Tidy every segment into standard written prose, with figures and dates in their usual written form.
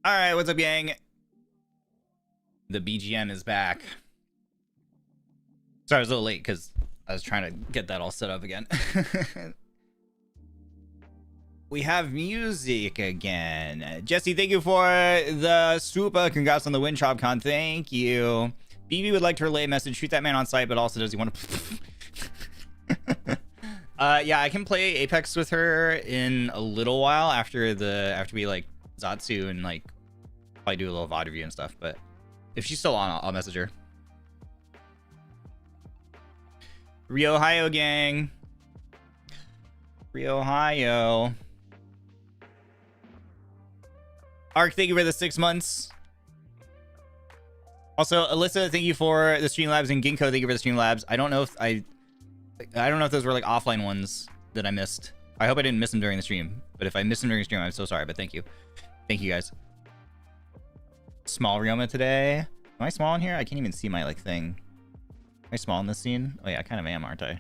All right, what's up, gang? The BGM is back. Sorry, I was a little late because I was trying to get that all set up again. We have music again. Jesse, thank you for the super. Congrats on the win, Chopcon. Thank you. BB would like to relay a message. Shoot that man on sight, but also does he want to... yeah, I can play Apex with her in a little while after we like Zatsu and like probably do a little VOD review and stuff. But if she's still on, I'll message her. Ohio gang. Ohio. Ark, thank you for the 6 months. Also, Alyssa, thank you for the Streamlabs, and Ginkgo, thank you for the Streamlabs. I don't know if those were like offline ones that I missed. I hope I didn't miss them during the stream. But if I missed them during the stream, I'm so sorry. But thank you. Thank you, guys. Small Ryoma today. Am I small in here? I can't even see my like thing. Am I small in this scene? Oh yeah, I kind of am, aren't I?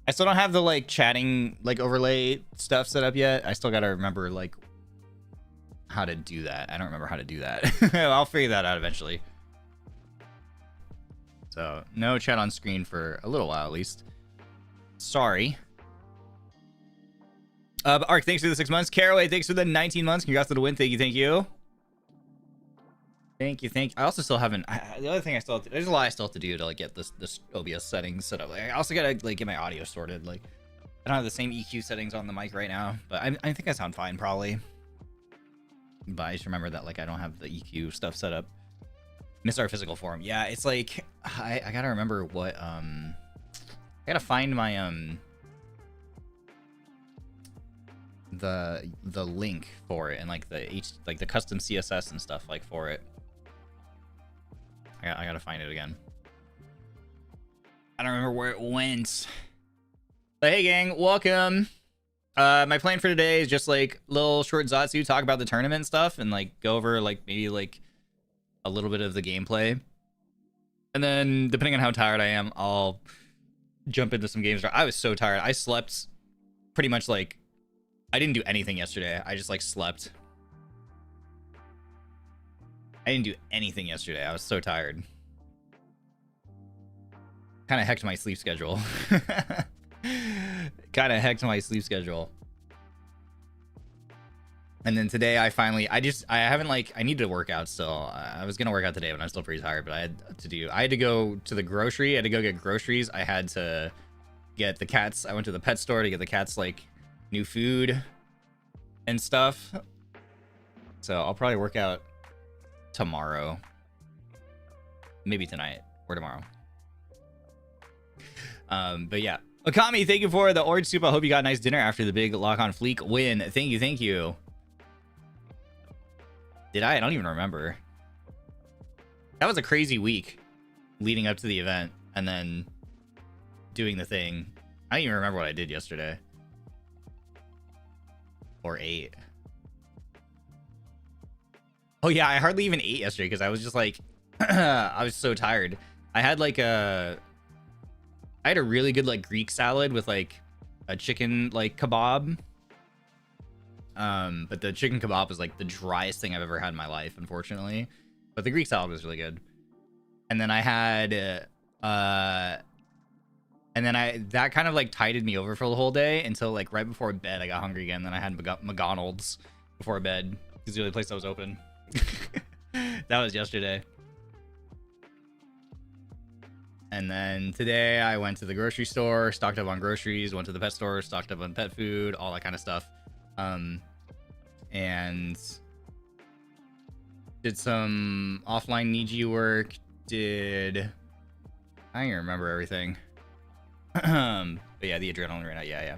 I still don't have the like chatting like overlay stuff set up yet. I still gotta remember like how to do that. I don't remember how to do that. I'll figure that out eventually. So no chat on screen for a little while at least. Sorry. Ark, thanks for the 6 months. Caraway, thanks for the 19 months. Congrats to the win. Thank you, thank you. Thank you, thank you. I also still haven't. The other thing I still have to, there's a lot I still have to do to like get this OBS settings set up. Like, I also gotta like get my audio sorted. Like I don't have the same EQ settings on the mic right now, but I think I sound fine probably. But I just remember that like I don't have the EQ stuff set up. Miss our physical form. Yeah, it's like I gotta remember what I gotta find my the link for it and like the custom CSS and stuff like for it. I gotta find it again. I don't remember where it went. But hey gang, welcome. My plan for today is just like little short Zatsu, talk about the tournament stuff and like go over like maybe like a little bit of the gameplay. And then depending on how tired I am, I'll jump into some games. I was so tired. I slept pretty much like I didn't do anything yesterday. I just like slept. I didn't do anything yesterday. I was so tired. Kind of hecked my sleep schedule. Kind of hecked my sleep schedule. And then today I need to work out still. I was going to work out today, but I'm still pretty tired, but I had to go to the grocery. I had to go get groceries. I had to get the cats. I went to the pet store to get the cats like new food and stuff. So I'll probably work out tomorrow, maybe tonight or tomorrow. But yeah, Okami, thank you for the orange soup. I hope you got a nice dinner after the big lock on FLEEK win. Thank you. Did I don't even remember. That was a crazy week leading up to the event and then doing the thing. I don't even remember what I did yesterday or ate. Oh yeah, I hardly even ate yesterday because I was just like, I was so tired. I had a really good like Greek salad with like a chicken like kebab. But the chicken kebab was like the driest thing I've ever had in my life, unfortunately. But the Greek salad was really good. And then I had, that kind of like tided me over for the whole day until like right before bed I got hungry again. Then I had McDonald's before bed because the only place that was open. That was yesterday. And then today I went to the grocery store, stocked up on groceries, went to the pet store, stocked up on pet food, all that kind of stuff. And did some offline Niji work. I don't even remember everything. But yeah, the adrenaline right now. Yeah.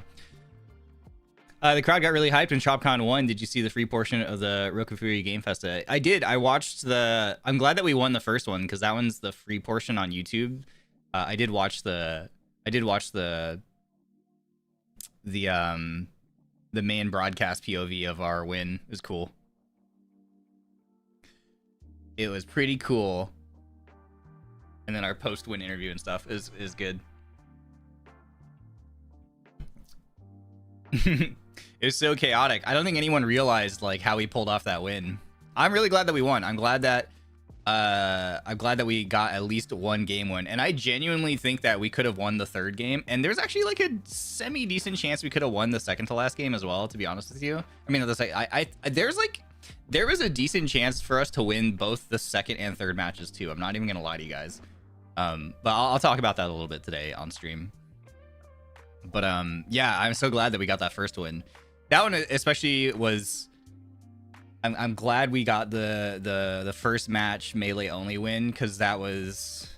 The crowd got really hyped when Chopcon won. Did you see the free portion of the Rokufuri Game Festa? I did. I watched I'm glad that we won the first one because that one's the free portion on YouTube. I did watch the main broadcast POV of our win. It was cool. It was pretty cool. And then our post-win interview and stuff is good. It was so chaotic. I don't think anyone realized like how we pulled off that win. I'm really glad that we won. I'm glad that we got at least one game win, and I genuinely think that we could have won the third game, and there's actually like a semi decent chance we could have won the second to last game as well, to be honest with you. I mean, there was a decent chance for us to win both the second and third matches too. I'm not even gonna lie to you guys. But I'll talk about that a little bit today on stream. But yeah, I'm so glad that we got that first win. That one especially was, I'm glad we got the first match melee only win, because that was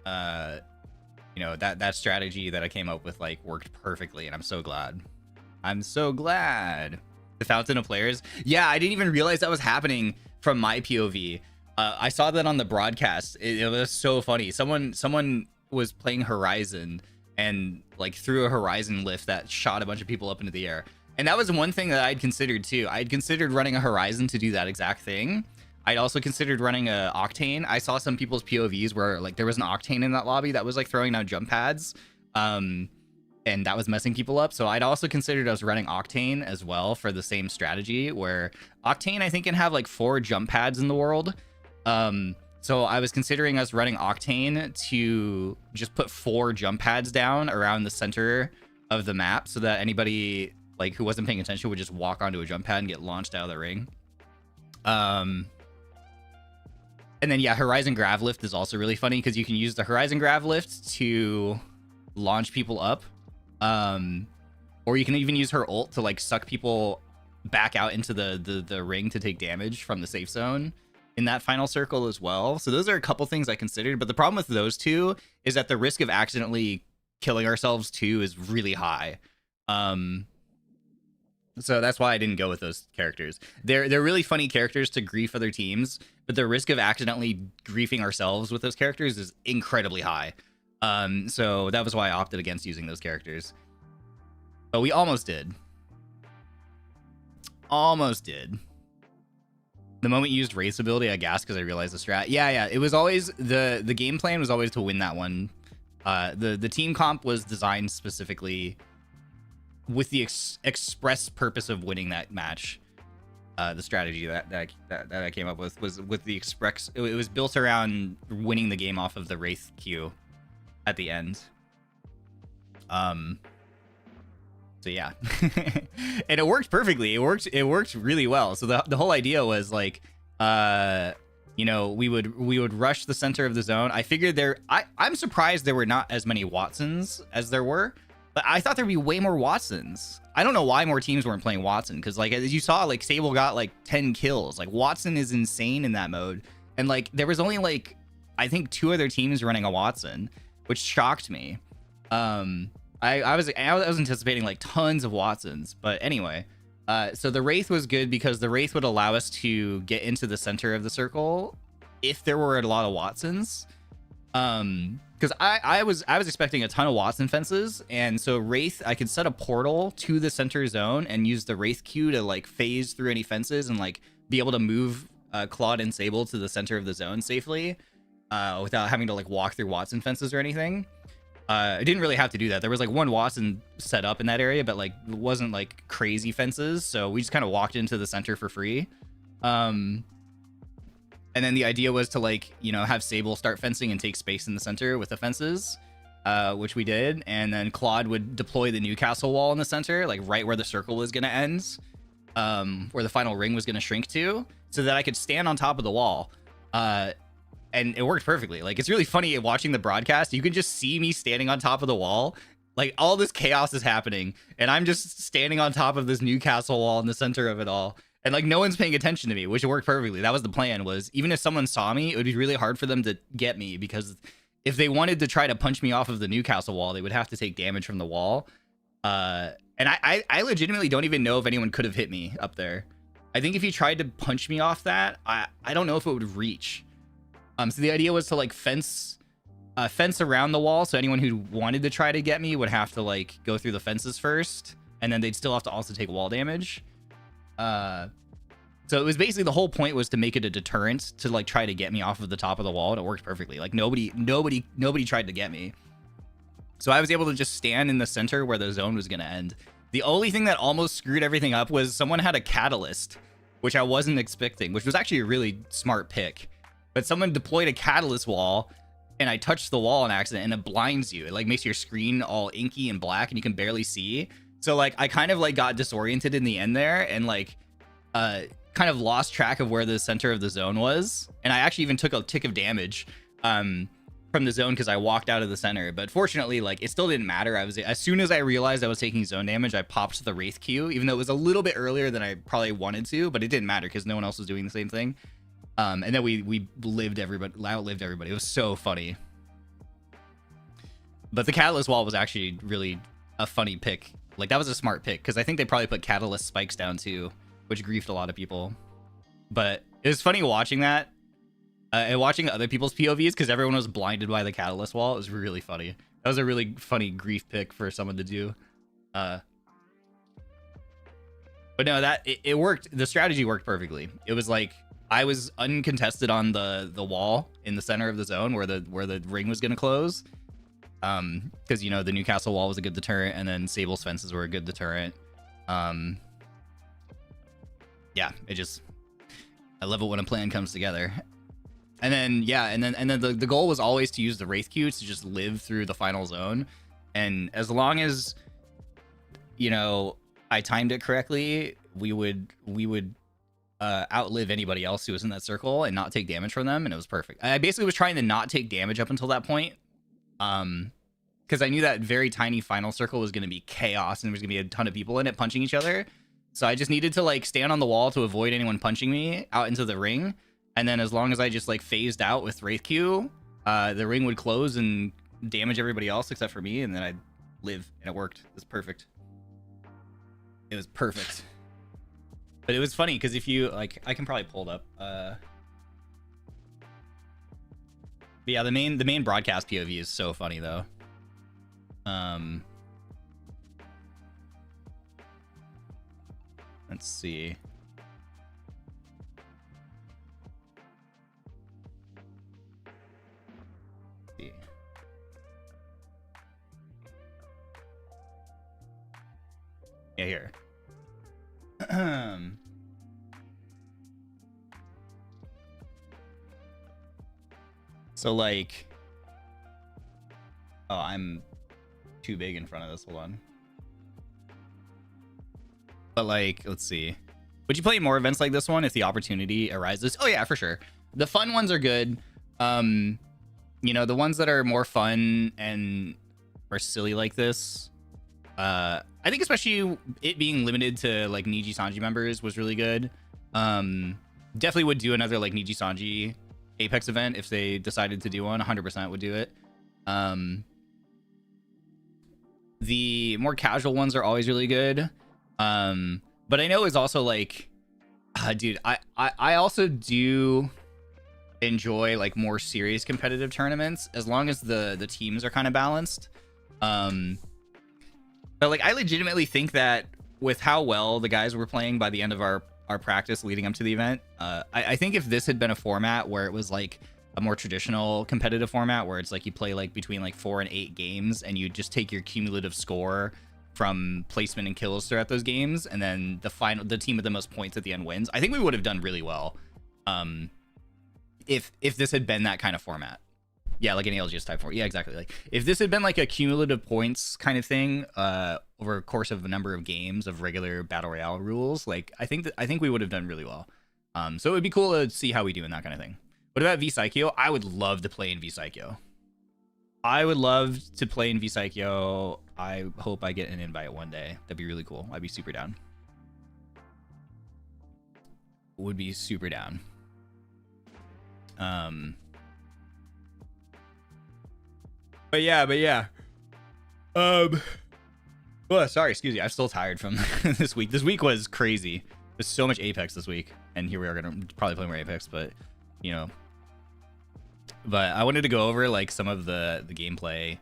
you know, that strategy that I came up with like worked perfectly, and I'm so glad. The fountain of players, yeah, I didn't even realize that was happening from my POV. I saw that on the broadcast. It was so funny. Someone was playing Horizon and like threw a Horizon lift that shot a bunch of people up into the air. And that was one thing that I'd considered too. I'd considered running a Horizon to do that exact thing. I'd also considered running a Octane. I saw some people's POVs where like there was an Octane in that lobby that was like throwing down jump pads. And that was messing people up. So I'd also considered us running Octane as well for the same strategy, where Octane I think can have like 4 jump pads in the world. So I was considering us running Octane to just put 4 jump pads down around the center of the map, so that anybody like who wasn't paying attention would just walk onto a jump pad and get launched out of the ring. And then yeah, Horizon Grav Lift is also really funny, because you can use the Horizon Grav Lift to launch people up. Or you can even use her ult to like suck people back out into the ring to take damage from the safe zone in that final circle as well. So those are a couple things I considered, but the problem with those two is that the risk of accidentally killing ourselves too is really high. So that's why I didn't go with those characters. They're really funny characters to grief other teams, but the risk of accidentally griefing ourselves with those characters is incredibly high. So that was why I opted against using those characters. But we almost did. The moment you used Wraith's ability, I gasped because I realized the strat. Yeah, it was always the game plan was always to win that one. The team comp was designed specifically with the express purpose of winning that match. The strategy that I came up with was with the express. It was built around winning the game off of the Wraith Q at the end. So yeah. And it worked perfectly. It worked really well. So the whole idea was like, you know, we would rush the center of the zone. I figured I'm surprised there were not as many Watsons as there were, but I thought there'd be way more Watsons. I don't know why more teams weren't playing Watson, because like as you saw, like Sable got like 10 kills. Like Watson is insane in that mode, and like there was only like I think 2 other teams running a Watson, which shocked me. I was anticipating like tons of Watsons, but anyway, so the Wraith was good because the Wraith would allow us to get into the center of the circle if there were a lot of Watsons. Because I was expecting a ton of Watson fences, and so Wraith, I could set a portal to the center zone and use the Wraith Q to like phase through any fences and like be able to move Claude and Sable to the center of the zone safely, without having to like walk through Watson fences or anything. I didn't really have to do that. There was like 1 Watson set up in that area, but like it wasn't like crazy fences, so we just kind of walked into the center for free. And then the idea was to like, you know, have Sable start fencing and take space in the center with the fences, which we did. And then Claude would deploy the Newcastle wall in the center, like right where the circle was going to end, where the final ring was going to shrink to, so that I could stand on top of the wall. And it worked perfectly. Like, it's really funny watching the broadcast. You can just see me standing on top of the wall. Like, all this chaos is happening, and I'm just standing on top of this Newcastle wall in the center of it all. And like no one's paying attention to me, which worked perfectly. That was the plan, was even if someone saw me, it would be really hard for them to get me, because if they wanted to try to punch me off of the Newcastle wall, they would have to take damage from the wall. And I legitimately don't even know if anyone could have hit me up there. I think if you tried to punch me off that, I don't know if it would reach. So the idea was to like fence around the wall, so anyone who wanted to try to get me would have to like go through the fences first, and then they'd still have to also take wall damage. So it was basically, the whole point was to make it a deterrent to like try to get me off of the top of the wall, and it worked perfectly. Like nobody tried to get me. So I was able to just stand in the center where the zone was going to end The only thing that almost screwed everything up was someone had a catalyst, which I wasn't expecting, which was actually a really smart pick. But someone deployed a catalyst wall, and I touched the wall on accident, and it blinds you. It like makes your screen all inky and black, and you can barely see. So like I kind of like got disoriented in the end there, and like kind of lost track of where the center of the zone was. And I actually even took a tick of damage from the zone because I walked out of the center. But fortunately, like it still didn't matter. As soon as I realized I was taking zone damage, I popped the Wraith Q, even though it was a little bit earlier than I probably wanted to, but it didn't matter because no one else was doing the same thing. And then we outlived everybody. It was so funny. But the Catalyst wall was actually really a funny pick. Like that was a smart pick because I think they probably put Catalyst spikes down too, which griefed a lot of people. But it was funny watching that and watching other people's POVs because everyone was blinded by the Catalyst wall. It was really funny. That was a really funny grief pick for someone to do. But no, that it worked. The strategy worked perfectly. It was like I was uncontested on the wall in the center of the zone where the ring was gonna close. Because you know the Newcastle wall was a good deterrent, and then Sable's fences were a good deterrent. Yeah, I love it when a plan comes together. And then yeah, and then the goal was always to use the Wraith Q to just live through the final zone. And as long as you know I timed it correctly, we would outlive anybody else who was in that circle and not take damage from them, and it was perfect. I basically was trying to not take damage up until that point. Because I knew that very tiny final circle was going to be chaos and there was going to be a ton of people in it punching each other. So I just needed to like stand on the wall to avoid anyone punching me out into the ring. And then as long as I just like phased out with Wraith Q, the ring would close and damage everybody else except for me. And then I'd live, and it worked. It was perfect. It was perfect. But it was funny because if you like, I can probably pull it up. But yeah, the main broadcast POV is so funny though. Let's see. Yeah, here. So like, oh, I'm too big in front of this. Hold on. But like, let's see. Would you play more events like this one if the opportunity arises? Oh yeah, for sure. The fun ones are good. You know, the ones that are more fun and are silly like this. I think especially it being limited to like NIJISANJI members was really good. Definitely would do another like NIJISANJI Apex event if they decided to do one. 100% would do it. The more casual ones are always really good. But I know it's also like, dude, I also do enjoy like more serious competitive tournaments as long as the teams are kind of balanced. But like, I legitimately think that with how well the guys were playing by the end of our practice leading up to the event, I think if this had been a format where it was like a more traditional competitive format where it's like you play like between like 4 and 8 games and you just take your cumulative score from placement and kills throughout those games, and then the team with the most points at the end wins, I think we would have done really well. If this had been that kind of format. Yeah, like an ALGS type 4. Yeah, exactly. Like if this had been like a cumulative points kind of thing over a course of a number of games of regular battle royale rules, like I think we would have done really well. So it would be cool to see how we do in that kind of thing. What about V-Psycho? I would love to play in V-Psycho. I would love to play in V-Psycho. I hope I get an invite one day. That'd be really cool. I'd be super down. Would be super down. But yeah. Oh, sorry, excuse me. I'm still tired from this week. This week was crazy. There's so much Apex this week, and here we are gonna probably play more Apex, but you know. But I wanted to go over like some of the gameplay.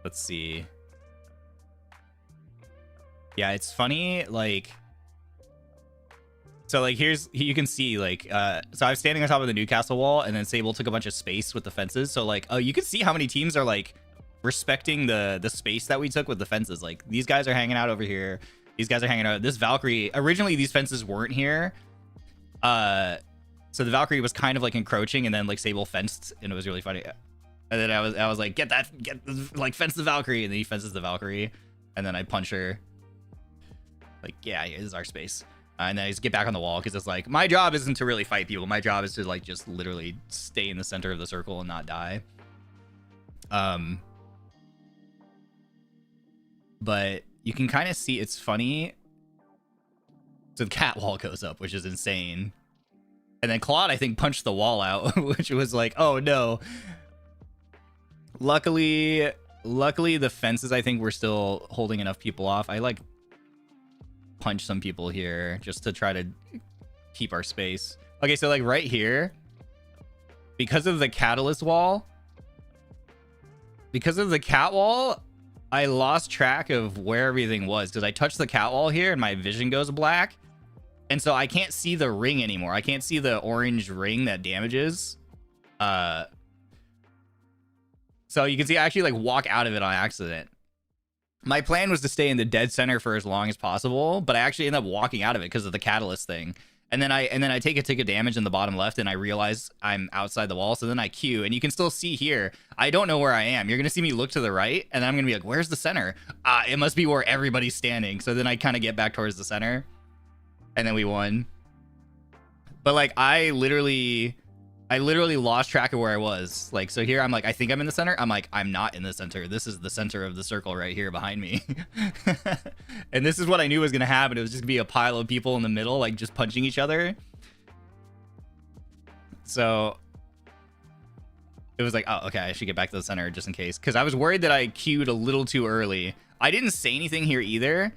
Let's see. Yeah, it's funny. Like, so like you can see like so I was standing on top of the Newcastle wall, and then Sable took a bunch of space with the fences. So like, oh, you can see how many teams are like respecting the space that we took with the fences. Like, these guys are hanging out over here. These guys are hanging out. This Valkyrie, originally these fences weren't here. So the Valkyrie was kind of like encroaching, and then like Sable fenced, and it was really funny. And then I was like, like fence the Valkyrie, and then he fences the Valkyrie, and then I punch her. Like, yeah, this is our space. And then I just get back on the wall, because it's like, my job isn't to really fight people. My job is to like just literally stay in the center of the circle and not die. But you can kind of see, it's funny. So the cat wall goes up, which is insane. And then Claude, I think, punched the wall out, which was like, oh no. Luckily the fences, I think, were still holding enough people off. I like punch some people here just to try to keep our space. Okay, so like right here, because of the catalyst wall, because of the cat wall, I lost track of where everything was, because I touched the cat wall here and my vision goes black. And so I can't see the ring anymore. I can't see the orange ring that damages. So you can see I actually like walk out of it on accident. My plan was to stay in the dead center for as long as possible, but I actually end up walking out of it because of the catalyst thing. And then I take a tick of damage in the bottom left, and I realize I'm outside the wall. So then I Q, and you can still see here, I don't know where I am. You're gonna see me look to the right, and then I'm gonna be like, where's the center? It must be where everybody's standing. So then I kind of get back towards the center, and then we won. But like I literally lost track of where I was. Like, so here I'm like, I think I'm in the center. I'm like, I'm not in the center. This is the center of the circle right here behind me. And this is what I knew was going to happen. It was just gonna be a pile of people in the middle, like just punching each other. So it was like, oh, okay, I should get back to the center just in case. Because I was worried that I queued a little too early. I didn't say anything here either.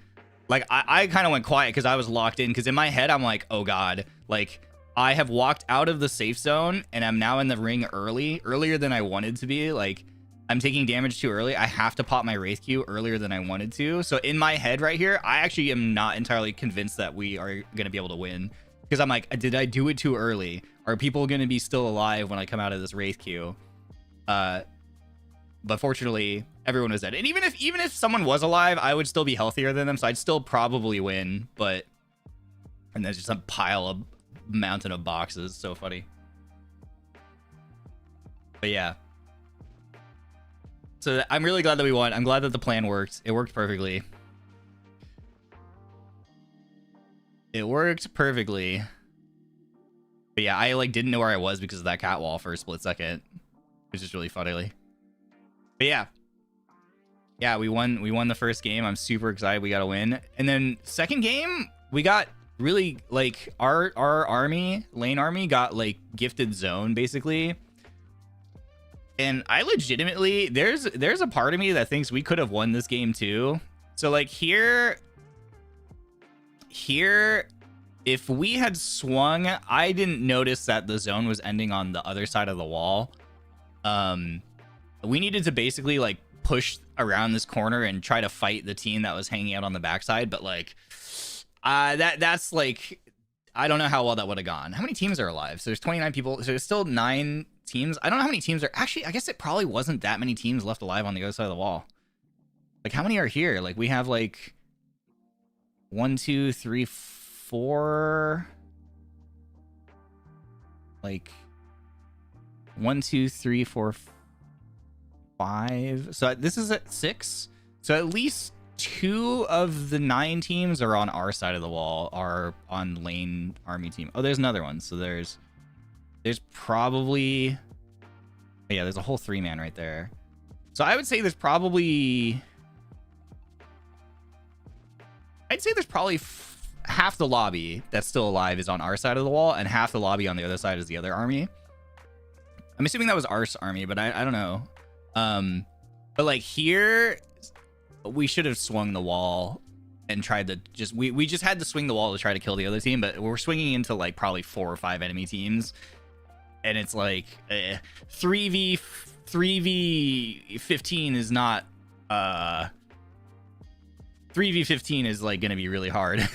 Like, I kind of went quiet because I was locked in. Because in my head, I'm like, oh God, like, I have walked out of the safe zone and I'm now in the ring earlier than I wanted to be. Like, I'm taking damage too early. I have to pop my Wraith Q earlier than I wanted to. So in my head right here, I actually am not entirely convinced that we are going to be able to win. Because I'm like, did I do it too early? Are people going to be still alive when I come out of this Wraith Q? But fortunately, everyone was dead. And even if someone was alive, I would still be healthier than them. So I'd still probably win. But, and there's just a pile of mountain of boxes. So funny. But yeah, so I'm really glad that we won. I'm glad that the plan worked. It worked perfectly. But yeah, I like didn't know where I was because of that cat wall for a split second, which is really funny. But yeah, we won the first game. I'm super excited we got a win. And then second game, we got really like our army, Lain army, got like gifted zone basically. And I legitimately, there's a part of me that thinks we could have won this game too. So like here, if we had swung, I didn't notice that the zone was ending on the other side of the wall. We needed to basically like push around this corner and try to fight the team that was hanging out on the backside. But like, that's like, I don't know how well that would have gone. How many teams are alive? So there's 29 people. So there's still 9 teams. I don't know how many teams are actually. I guess it probably wasn't that many teams left alive on the other side of the wall. Like, how many are here? Like, we have like 1, 2, 3, 4. Like 1, 2, 3, 4, 5. So this is at 6. So at least 2 of the 9 teams are on our side of the wall, are on Lain army team. Oh, there's another one. So there's probably, yeah, there's a whole 3-man right there. So I would say there's probably, half the lobby that's still alive is on our side of the wall, and half the lobby on the other side is the other army. I'm assuming that was our army, but I don't know. But like here, we should have swung the wall and tried to just, we just had to swing the wall to try to kill the other team, but we're swinging into like probably 4 or 5 enemy teams. And it's like 3v15 is not 3v15 is like gonna be really hard.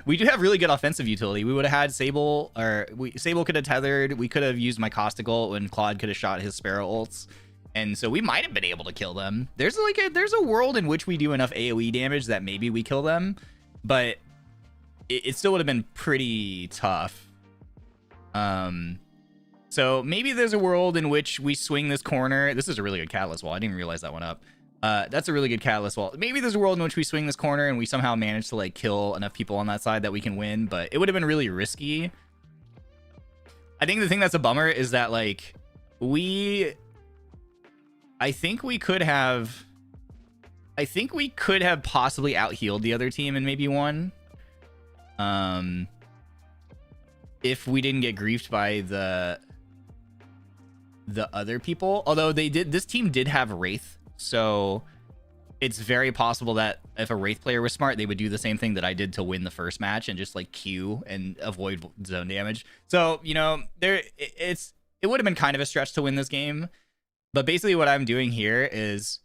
We do have really good offensive utility. We would have had Sable, or Sable could have tethered. We could have used my Caustic ult when Claude could have shot his Sparrow ults, And so we might have been able to kill them. There's a world in which we do enough AoE damage that maybe we kill them, but it still would have been pretty tough. So maybe there's a world in which we swing this corner. This is a really good catalyst wall. I didn't even realize that one up. That's a really good catalyst wall. Maybe there's a world in which we swing this corner and we somehow manage to like kill enough people on that side that we can win, but it would have been really risky. I think the thing that's a bummer is that like I think we could have possibly out-healed the other team and maybe won. If we didn't get griefed by the other people. Although this team did have Wraith, so it's very possible that if a Wraith player was smart, they would do the same thing that I did to win the first match and just like Q and avoid zone damage. So, you know, it would have been kind of a stretch to win this game. But basically what I'm doing here is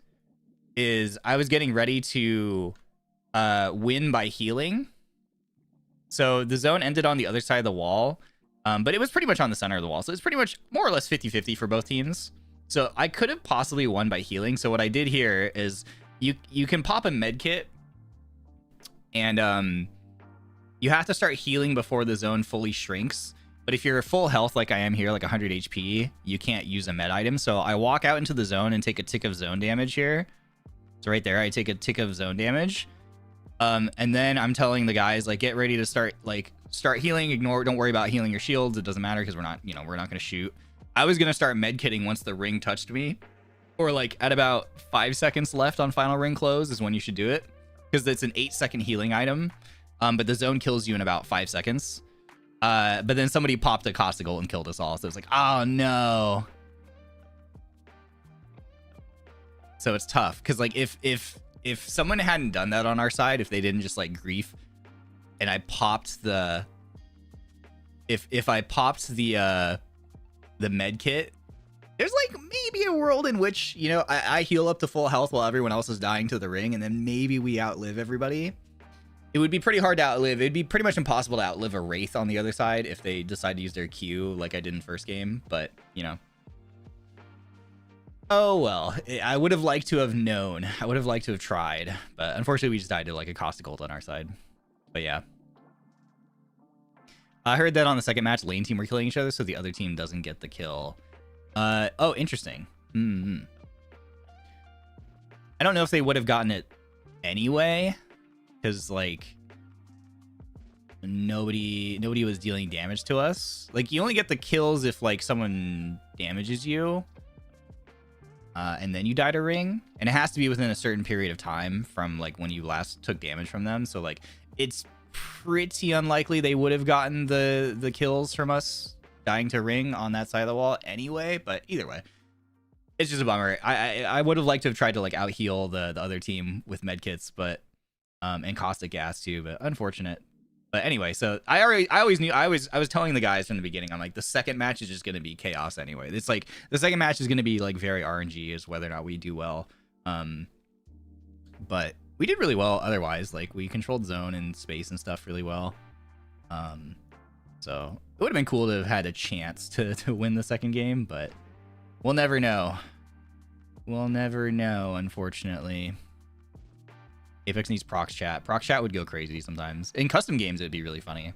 I was getting ready to win by healing. So the zone ended on the other side of the wall, but it was pretty much on the center of the wall. So it's pretty much more or less 50-50 for both teams. So I could have possibly won by healing. So what I did here is you can pop a med kit, and you have to start healing before the zone fully shrinks. But if you're full health like I am here, like 100 HP, you can't use a med item. So I walk out into the zone and take a tick of zone damage here. So right there, I take a tick of zone damage. And then I'm telling the guys, like, get ready to start healing. Don't worry about healing your shields. It doesn't matter because we're not going to shoot. I was going to start med kitting once the ring touched me, or like at about 5 seconds left on final ring close is when you should do it, because it's an 8-second healing item. But the zone kills you in about 5 seconds. But then somebody popped a Costigal and killed us all. So it's like, oh no. So it's tough because like if someone hadn't done that on our side, if they didn't just like grief, and I popped the if I popped the med kit, there's like maybe a world in which, you know, I heal up to full health while everyone else is dying to the ring, and then maybe we outlive everybody. It would be pretty hard to outlive. It'd be pretty much impossible to outlive a Wraith on the other side if they decide to use their Q like I did in first game, but you know. Oh well, I would have liked to have known. I would have liked to have tried, but unfortunately we just died to like a Caustic Ult on our side. But yeah. I heard that on the second match, Lain team were killing each other, so the other team doesn't get the kill. Oh, interesting. I don't know if they would have gotten it anyway, because like nobody was dealing damage to us. Like you only get the kills if like someone damages you. And then you die to ring, and it has to be within a certain period of time from like when you last took damage from them. So like it's pretty unlikely they would have gotten the kills from us dying to ring on that side of the wall anyway. But either way, it's just a bummer. I would have liked to have tried to like out heal the other team with medkits, but and caustic gas too, but unfortunate. But anyway, so I always knew, I was telling the guys from the beginning, I'm like, the second match is just going to be chaos anyway. It's like the second match is going to be like very RNG as whether or not we do well. But we did really well otherwise. Like we controlled zone and space and stuff really well. So it would have been cool to have had a chance to win the second game, but we'll never know. We'll never know, unfortunately. Apex needs prox chat. Prox chat would go crazy sometimes. In custom games, it would be really funny.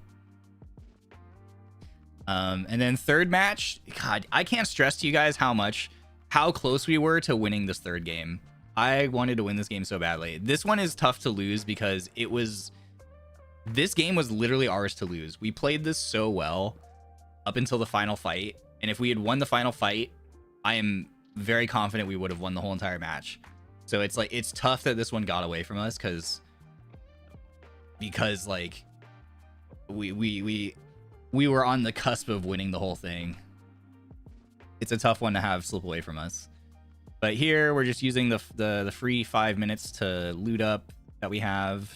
And then third match. God, I can't stress to you guys how close we were to winning this third game. I wanted to win this game so badly. This one is tough to lose because this game was literally ours to lose. We played this so well up until the final fight. And if we had won the final fight, I am very confident we would have won the whole entire match. So it's like, it's tough that this one got away from us because like we were on the cusp of winning the whole thing. It's a tough one to have slip away from us. But here we're just using the free 5 minutes to loot up that we have,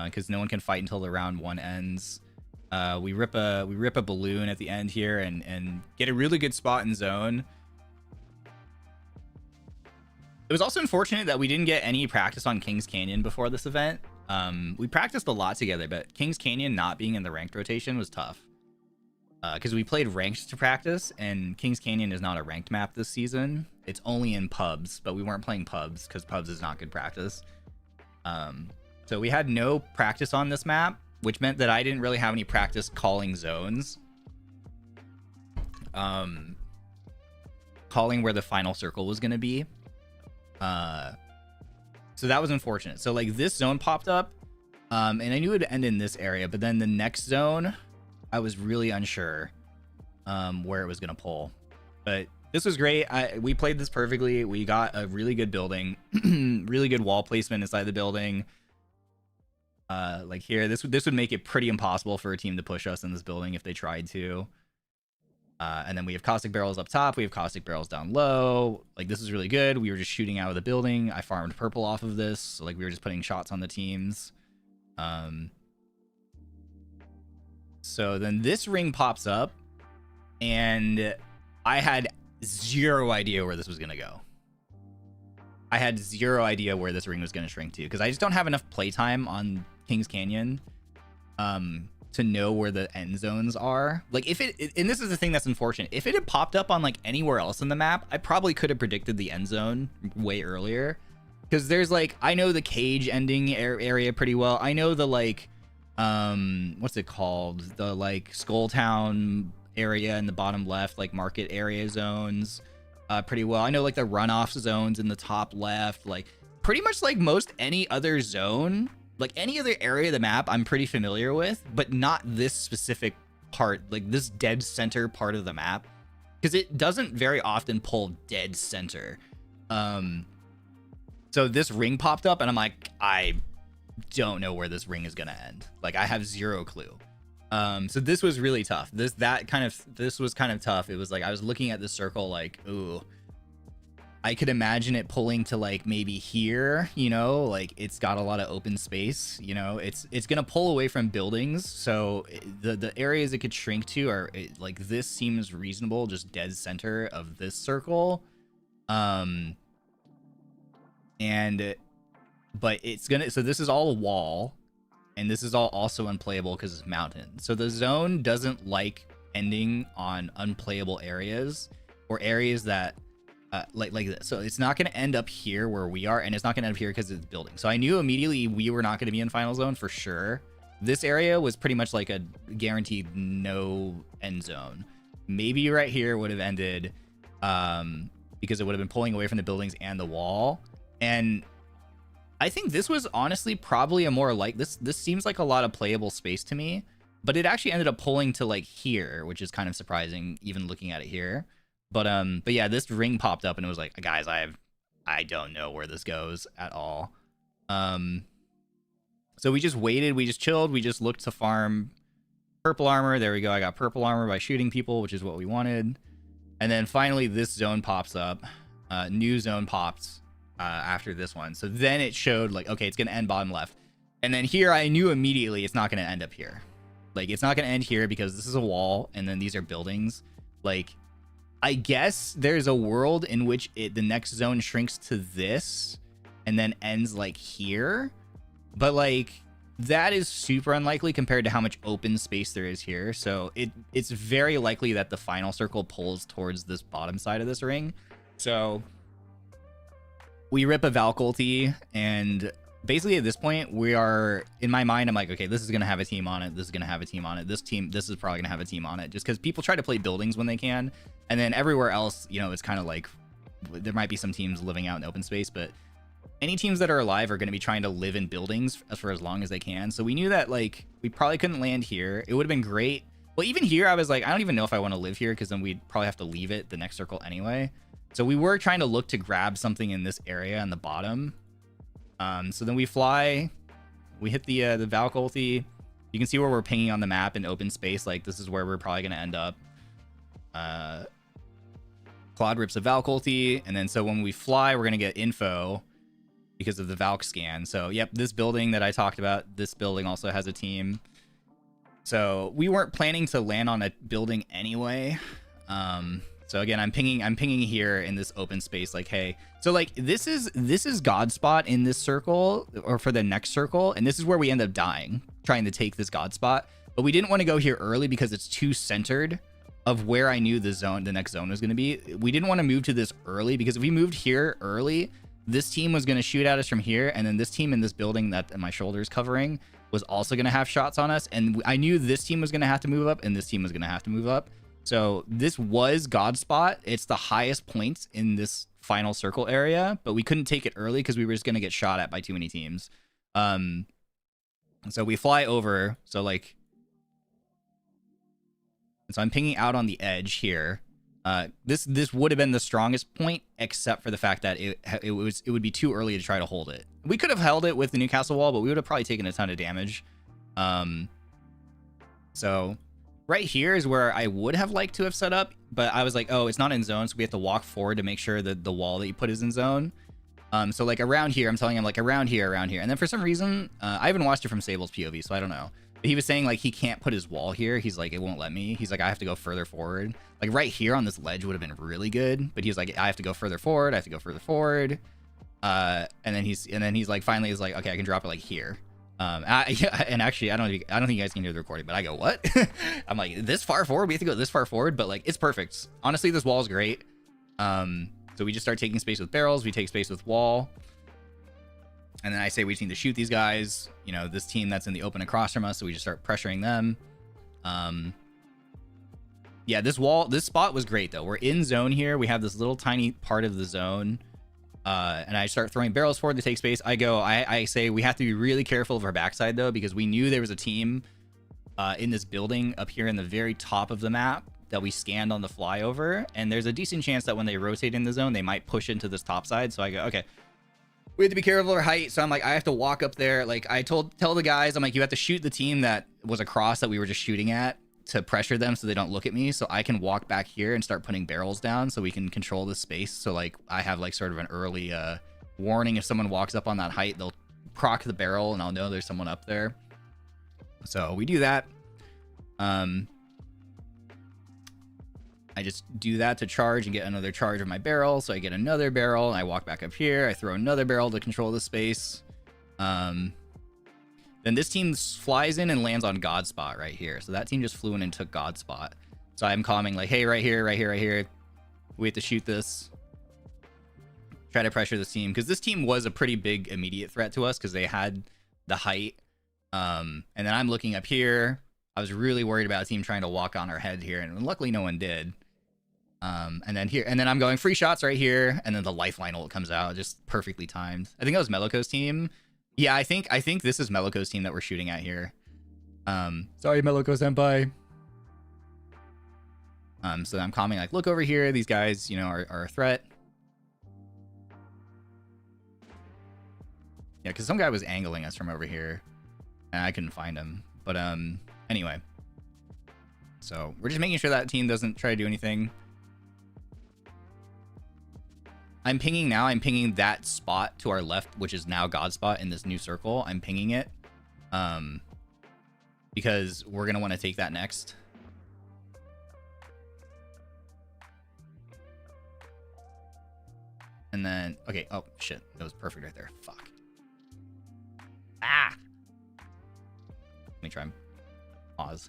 because no one can fight until the round 1 ends. We rip a balloon at the end here and get a really good spot in zone. It was also unfortunate that we didn't get any practice on Kings Canyon before this event. We practiced a lot together, but Kings Canyon not being in the ranked rotation was tough. Because we played ranked to practice, and Kings Canyon is not a ranked map this season. it's only in pubs, but we weren't playing pubs because pubs is not good practice. So we had no practice on this map, which meant that I didn't really have any practice calling zones. Calling where the final circle was going to be. So that was unfortunate. So like this zone popped up, and I knew it would end in this area, but then the next zone, I was really unsure where it was going to pull. But this was great. We played this perfectly. We got a really good building, really good wall placement inside the building. Like here, this would make it pretty impossible for a team to push us in this building if they tried to. And then we have caustic barrels up top. We have caustic barrels down low. Like, this is really good. We were just shooting out of the building. I farmed purple off of this. So, like, we were just putting shots on the teams. So then this ring pops up, and I had zero idea where this was going to go. I had zero idea where this ring was going to shrink to, because I just don't have enough playtime on Kings Canyon to know where the end zones are. Like, if it, and this is the thing that's unfortunate, if it had popped up on like anywhere else in the map, I probably could have predicted the end zone way earlier, because there's like, I know the cage ending area pretty well. I know the like what's it called, the like Skull Town area in the bottom left, like market area zones pretty well. I know like the runoff zones in the top left, like pretty much like most any other zone, like any other area of the map I'm pretty familiar with, but not this specific part, like this dead center part of the map, because it doesn't very often pull dead center. So this ring popped up and I'm like, I don't know where this ring is gonna end. Like, I have zero clue. So this was really tough. This was kind of tough. It was like I was looking at this circle like, ooh, I could imagine it pulling to like maybe here, you know, like it's got a lot of open space, you know, it's gonna pull away from buildings. So the areas it could shrink to are like, this seems reasonable, just dead center of this circle. But it's gonna, so this is all a wall, and this is all also unplayable because it's mountain. So the zone doesn't like ending on unplayable areas or areas that like this. So it's not going to end up here where we are, and it's not going to end up here because it's building. So I knew immediately we were not going to be in final zone for sure. This area was pretty much like a guaranteed no end zone. Maybe right here would have ended because it would have been pulling away from the buildings and the wall. And I think this was honestly probably a more like this seems like a lot of playable space to me, but it actually ended up pulling to like here, which is kind of surprising even looking at it here. But yeah, this ring popped up and it was like, guys, I don't know where this goes at all. So we just waited, we just chilled, we just looked to farm purple armor. There we go. I got purple armor by shooting people, which is what we wanted. And then finally this zone pops up. New zone pops after this one. So then it showed like, okay, it's going to end bottom left. And then here I knew immediately it's not going to end up here. Like, it's not going to end here because this is a wall and then these are buildings. Like, I guess there's a world in which the next zone shrinks to this and then ends like here. But like, that is super unlikely compared to how much open space there is here. So it's very likely that the final circle pulls towards this bottom side of this ring. So we rip a Valk ulti, and basically at this point we are, in my mind, I'm like, okay, this is going to have a team on it. This is going to have a team on it. This is probably going to have a team on it, just because people try to play buildings when they can. And then everywhere else, you know, it's kind of like there might be some teams living out in open space, but any teams that are alive are going to be trying to live in buildings for as long as they can. So we knew that like we probably couldn't land here. It would have been great. Well, even here, I was like, I don't even know if I want to live here, because then we'd probably have to leave it the next circle anyway. So we were trying to look to grab something in this area on the bottom. So then we fly, we hit the Valk ulti. You can see where we're pinging on the map in open space. Like, this is where we're probably going to end up. Claude rips a Valk ulti, and then so when we fly, we're going to get info because of the Valk scan. So yep, this building that I talked about, this building also has a team. So we weren't planning to land on a building anyway. So again, I'm pinging here in this open space, like, hey, so like this is God spot in this circle, or for the next circle, and this is where we end up dying trying to take this God spot. But we didn't want to go here early because it's too centered of where I knew the next zone was going to be. We didn't want to move to this early, because if we moved here early, this team was going to shoot at us from here, and then this team in this building that my shoulder's covering was also going to have shots on us, and I knew this team was going to have to move up, and this team was going to have to move up. So this was God spot. It's the highest points in this final circle area, but we couldn't take it early because we were just going to get shot at by too many teams. So we fly over. So like, so I'm pinging out on the edge here. This would have been the strongest point, except for the fact that it would be too early to try to hold it. We could have held it with the Newcastle wall, but we would have probably taken a ton of damage. So right here is where I would have liked to have set up, but I was like, oh, it's not in zone, so we have to walk forward to make sure that the wall that you put is in zone. So like around here, I'm telling him like around here. And then for some reason, I haven't watched it from Sable's POV, so I don't know. But he was saying like he can't put his wall here. He's like, it won't let me. He's like, I have to go further forward. Like right here on this ledge would have been really good, but he's like, I have to go further forward. And then he's like, finally is like, okay, I can drop it like here. And actually, I don't think you guys can hear the recording, but I go, what? I'm like, this far forward? We have to go this far forward, but like, it's perfect. Honestly, this wall is great. So we just start taking space with barrels. We take space with wall. And then I say we just need to shoot these guys, you know, this team that's in the open across from us. So we just start pressuring them. Yeah, this spot was great though. We're in zone here. We have this little tiny part of the zone. And I start throwing barrels forward to take space. I say we have to be really careful of our backside though, because we knew there was a team in this building up here in the very top of the map that we scanned on the flyover. And there's a decent chance that when they rotate in the zone, they might push into this top side. So I go, okay, we have to be careful of our height. So I'm like, I have to walk up there. Like I tell the guys, I'm like, you have to shoot the team that was across that we were just shooting at to pressure them so they don't look at me. So I can walk back here and start putting barrels down so we can control this space. So like I have like sort of an early warning. If someone walks up on that height, they'll proc the barrel and I'll know there's someone up there. So we do that. I just do that to charge and get another charge of my barrel. So I get another barrel and I walk back up here. I throw another barrel to control the space. Then this team flies in and lands on God spot right here. So that team just flew in and took God spot. So I'm calming like, hey, right here. We have to shoot this. Try to pressure this team. Because this team was a pretty big immediate threat to us because they had the height. And then I'm looking up here. I was really worried about a team trying to walk on our head here. And luckily no one did. And then I'm going free shots right here. And then the lifeline ult comes out. Just perfectly timed. I think that was Meloco's team. Yeah, I think this is Meloco's team that we're shooting at here. Sorry, Meloco senpai. So I'm calming like, look over here. These guys, you know, are a threat. Yeah, because some guy was angling us from over here, and I couldn't find him. But anyway, so we're just making sure that team doesn't try to do anything. I'm pinging now. I'm pinging that spot to our left, which is now God spot in this new circle. I'm pinging it because we're going to want to take that next. And then, okay. Oh, shit. That was perfect right there. Fuck. Ah! Let me try and pause.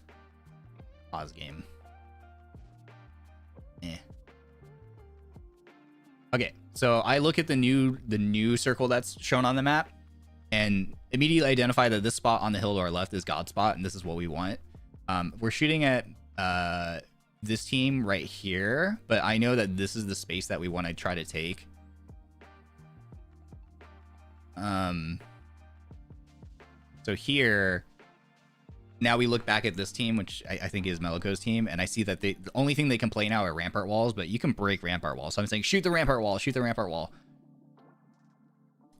Pause game. Okay, so I look at the new circle that's shown on the map and immediately identify that this spot on the hill to our left is God spot, and this is what we want. We're shooting at this team right here, but I know that this is the space that we want to try to take. So here, now we look back at this team, which I think is Meloco's team, and I see that the only thing they can play now are rampart walls, but you can break rampart walls. So I'm saying shoot the rampart wall, shoot the rampart wall.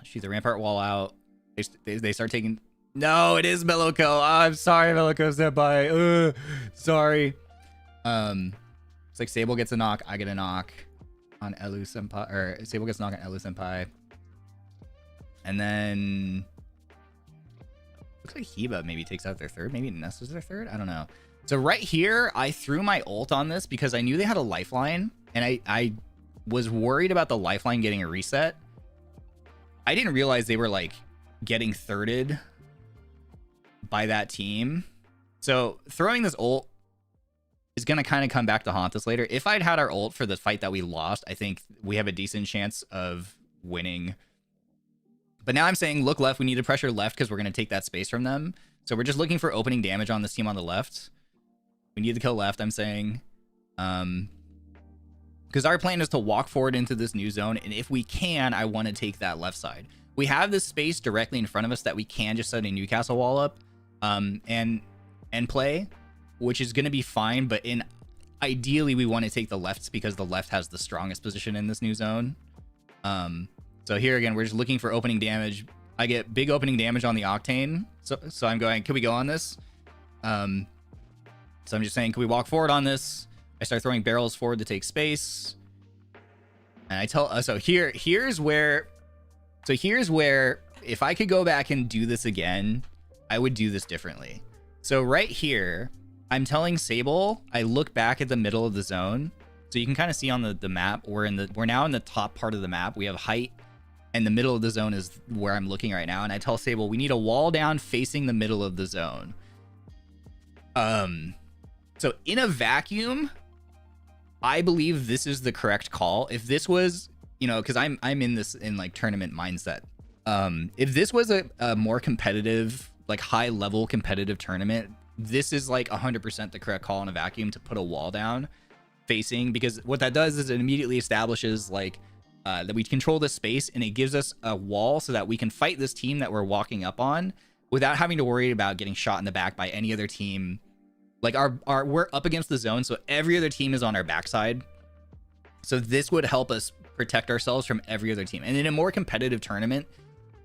Shoot the rampart wall out. They start taking... No, it is Meloco. Oh, I'm sorry, Meloco senpai. Sorry. It's like Sable gets a knock, I get a knock on Elu senpai, or Sable gets a knock on Elu senpai. And then... Looks like Heba maybe takes out their third. Maybe Ness is their third. I don't know. So right here, I threw my ult on this because I knew they had a lifeline. And I was worried about the lifeline getting a reset. I didn't realize they were like getting thirded by that team. So throwing this ult is going to kind of come back to haunt us later. If I'd had our ult for the fight that we lost, I think we have a decent chance of winning. But now I'm saying, look left. We need to pressure left because we're going to take that space from them. So we're just looking for opening damage on this team on the left. We need to kill left, I'm saying. Because our plan is to walk forward into this new zone. And if we can, I want to take that left side. We have this space directly in front of us that we can just set a Newcastle wall up and play, which is going to be fine. But ideally, we want to take the left because the left has the strongest position in this new zone. So here again, we're just looking for opening damage. I get big opening damage on the Octane. So I'm going, can we go on this? So I'm just saying, can we walk forward on this? I start throwing barrels forward to take space. And I tell, so here's where if I could go back and do this again, I would do this differently. So right here, I'm telling Sable, I look back at the middle of the zone. So you can kind of see on the map, we're now in the top part of the map. We have height, and the middle of the zone is where I'm looking right now. And I tell Sable, we need a wall down facing the middle of the zone. So in a vacuum, I believe this is the correct call. If this was, you know, because I'm in this in like tournament mindset. If this was a more competitive, like high level competitive tournament, this is like 100% the correct call in a vacuum to put a wall down facing, because what that does is it immediately establishes like that we control this space, and it gives us a wall so that we can fight this team that we're walking up on without having to worry about getting shot in the back by any other team. Like we're up against the zone, so every other team is on our backside. So this would help us protect ourselves from every other team. And in a more competitive tournament,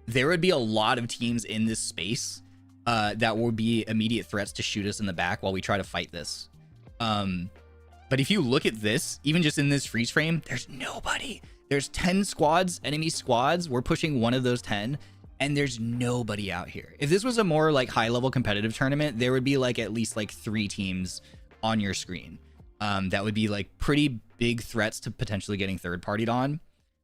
there would be a lot of teams in this space that would be immediate threats to shoot us in the back while we try to fight this. But if you look at this, even just in this freeze frame, there's nobody. There's 10 squads, enemy squads. We're pushing one of those 10. And there's nobody out here. If this was a more like high level competitive tournament, there would be like at least like 3 teams on your screen. That would be like pretty big threats to potentially getting third partied on.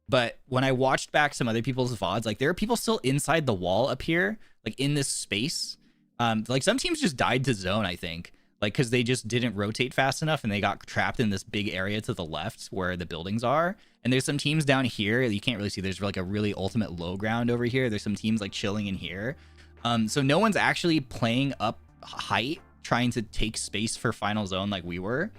But when I watched back some other people's VODs, like there are people still inside the wall up here, like in this space. Like some teams just died to zone, I think, like because they just didn't rotate fast enough and they got trapped in this big area to the left where the buildings are. And there's some teams down here you can't really see. There's like a really ultimate low ground over here. There's some teams like chilling in here. So no one's actually playing up height, trying to take space for final zone like we were.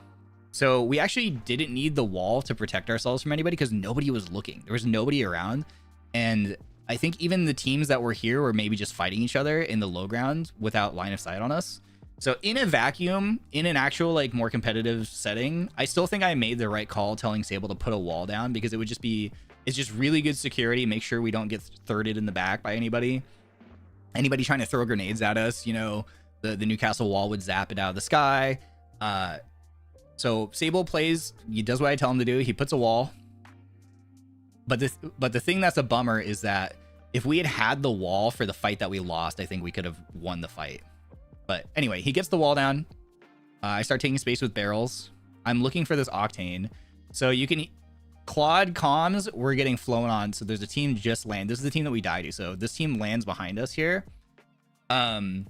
So we actually didn't need the wall to protect ourselves from anybody because nobody was looking. There was nobody around. And I think even the teams that were here were maybe just fighting each other in the low ground without line of sight on us. So in a vacuum, in an actual like more competitive setting, I still think I made the right call telling Sable to put a wall down, because it would just be, it's just really good security. Make sure we don't get thirded in the back by anybody trying to throw grenades at us. You know, the Newcastle wall would zap it out of the sky. So Sable plays, he does what I tell him to do. He puts a wall. But the thing that's a bummer is that if we had the wall for the fight that we lost, I think we could have won the fight. But anyway, he gets the wall down. I start taking space with barrels. I'm looking for this Octane. So you can... Quad comms, we're getting flown on. So there's a team just land. This is the team that we died to. So this team lands behind us here. And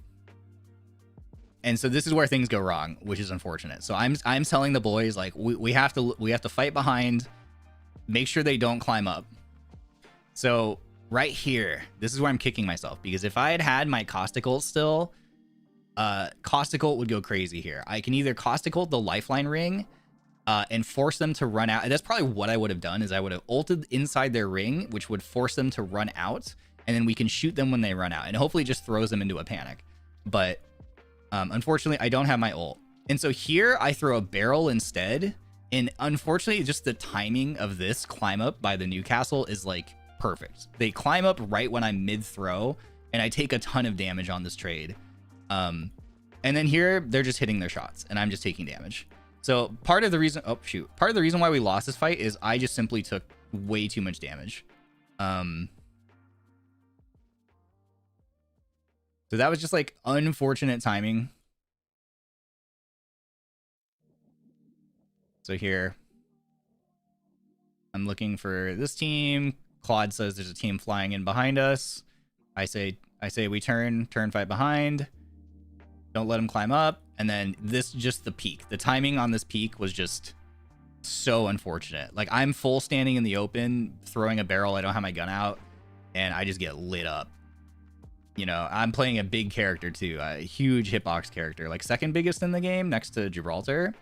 so this is where things go wrong, which is unfortunate. So I'm telling the boys, like, we have to fight behind. Make sure they don't climb up. So right here, this is where I'm kicking myself, because if I had my Caustic ult still... Caustic ult would go crazy here. I can either Caustic ult the lifeline ring and force them to run out. And that's probably what I would have done, is I would have ulted inside their ring, which would force them to run out, and then we can shoot them when they run out, and hopefully just throws them into a panic. But unfortunately, I don't have my ult. And so here I throw a barrel instead. And unfortunately, just the timing of this climb up by the Newcastle is like perfect. They climb up right when I'm mid throw, and I take a ton of damage on this trade. And then here they're just hitting their shots and I'm just taking damage. So part of the reason why we lost this fight is I just simply took way too much damage. So that was just like unfortunate timing. So here I'm looking for this team. Claude says there's a team flying in behind us. I say we turn fight behind. Don't let them climb up. And then this, just the peak. The timing on this peak was just so unfortunate. Like, I'm full standing in the open, throwing a barrel. I don't have my gun out, and I just get lit up. You know, I'm playing a big character too, a huge hitbox character, like second biggest in the game next to Gibraltar.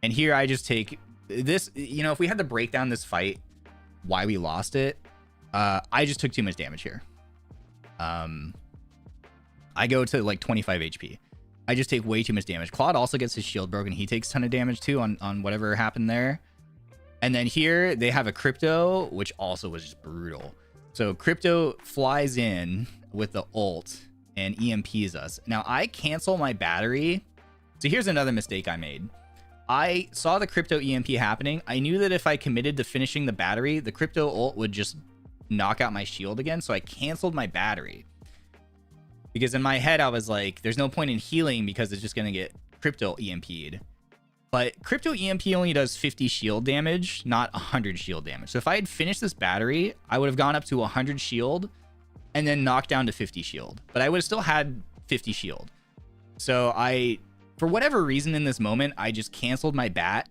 And here I just take this, you know, if we had to break down this fight, why we lost it, I just took too much damage here. I go to like 25 HP. I just take way too much damage. Claude also gets his shield broken. He takes a ton of damage too on whatever happened there. And then here they have a Crypto, which also was just brutal. So Crypto flies in with the ult and EMPs us. Now I cancel my battery. So here's another mistake I made. I saw the Crypto EMP happening. I knew that if I committed to finishing the battery, the Crypto ult would just knock out my shield again. So I canceled my battery. Because in my head, I was like, there's no point in healing because it's just going to get Crypto EMP'd. But Crypto EMP only does 50 shield damage, not 100 shield damage. So if I had finished this battery, I would have gone up to 100 shield and then knocked down to 50 shield. But I would have still had 50 shield. So for whatever reason in this moment, I just canceled my bat.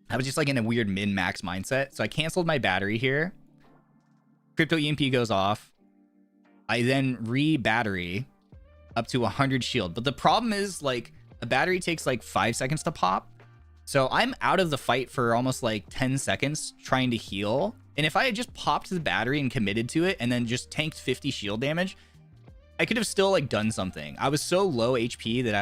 I was just like in a weird min-max mindset. So I canceled my battery here. Crypto EMP goes off. I then re-battery up to 100 shield. But the problem is, like, a battery takes like 5 seconds to pop. So I'm out of the fight for almost like 10 seconds trying to heal. And if I had just popped the battery and committed to it and then just tanked 50 shield damage, I could have still like done something. I was so low HP that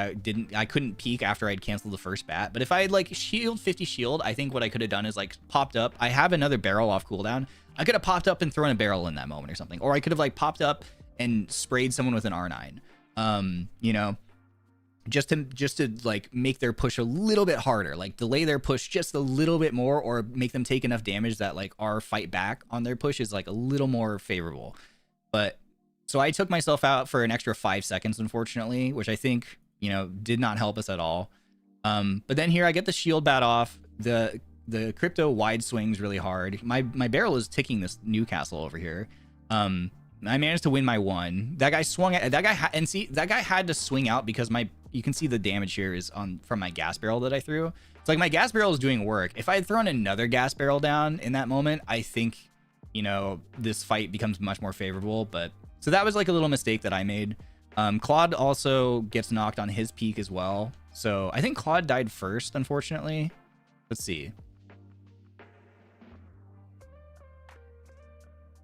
I couldn't peek after I'd canceled the first bat. But if I had like shield 50 shield, I think what I could have done is like popped up. I have another barrel off cooldown. I could have popped up and thrown a barrel in that moment or something. Or I could have like popped up and sprayed someone with an R9. You know, just to like make their push a little bit harder, like delay their push just a little bit more, or make them take enough damage that like our fight back on their push is like a little more favorable. But so I took myself out for an extra 5 seconds, unfortunately, which I think, you know, did not help us at all. But then here I get the shield bat off. The Crypto wide swings really hard. My barrel is ticking this Newcastle over here. I managed to win my one. That guy swung at that guy, and see, that guy had to swing out because you can see the damage here is from my gas barrel that I threw. It's like my gas barrel is doing work. If I had thrown another gas barrel down in that moment, I think, you know, this fight becomes much more favorable. But so that was like a little mistake that I made. Claude also gets knocked on his peak as well. So I think Claude died first, unfortunately. Let's see.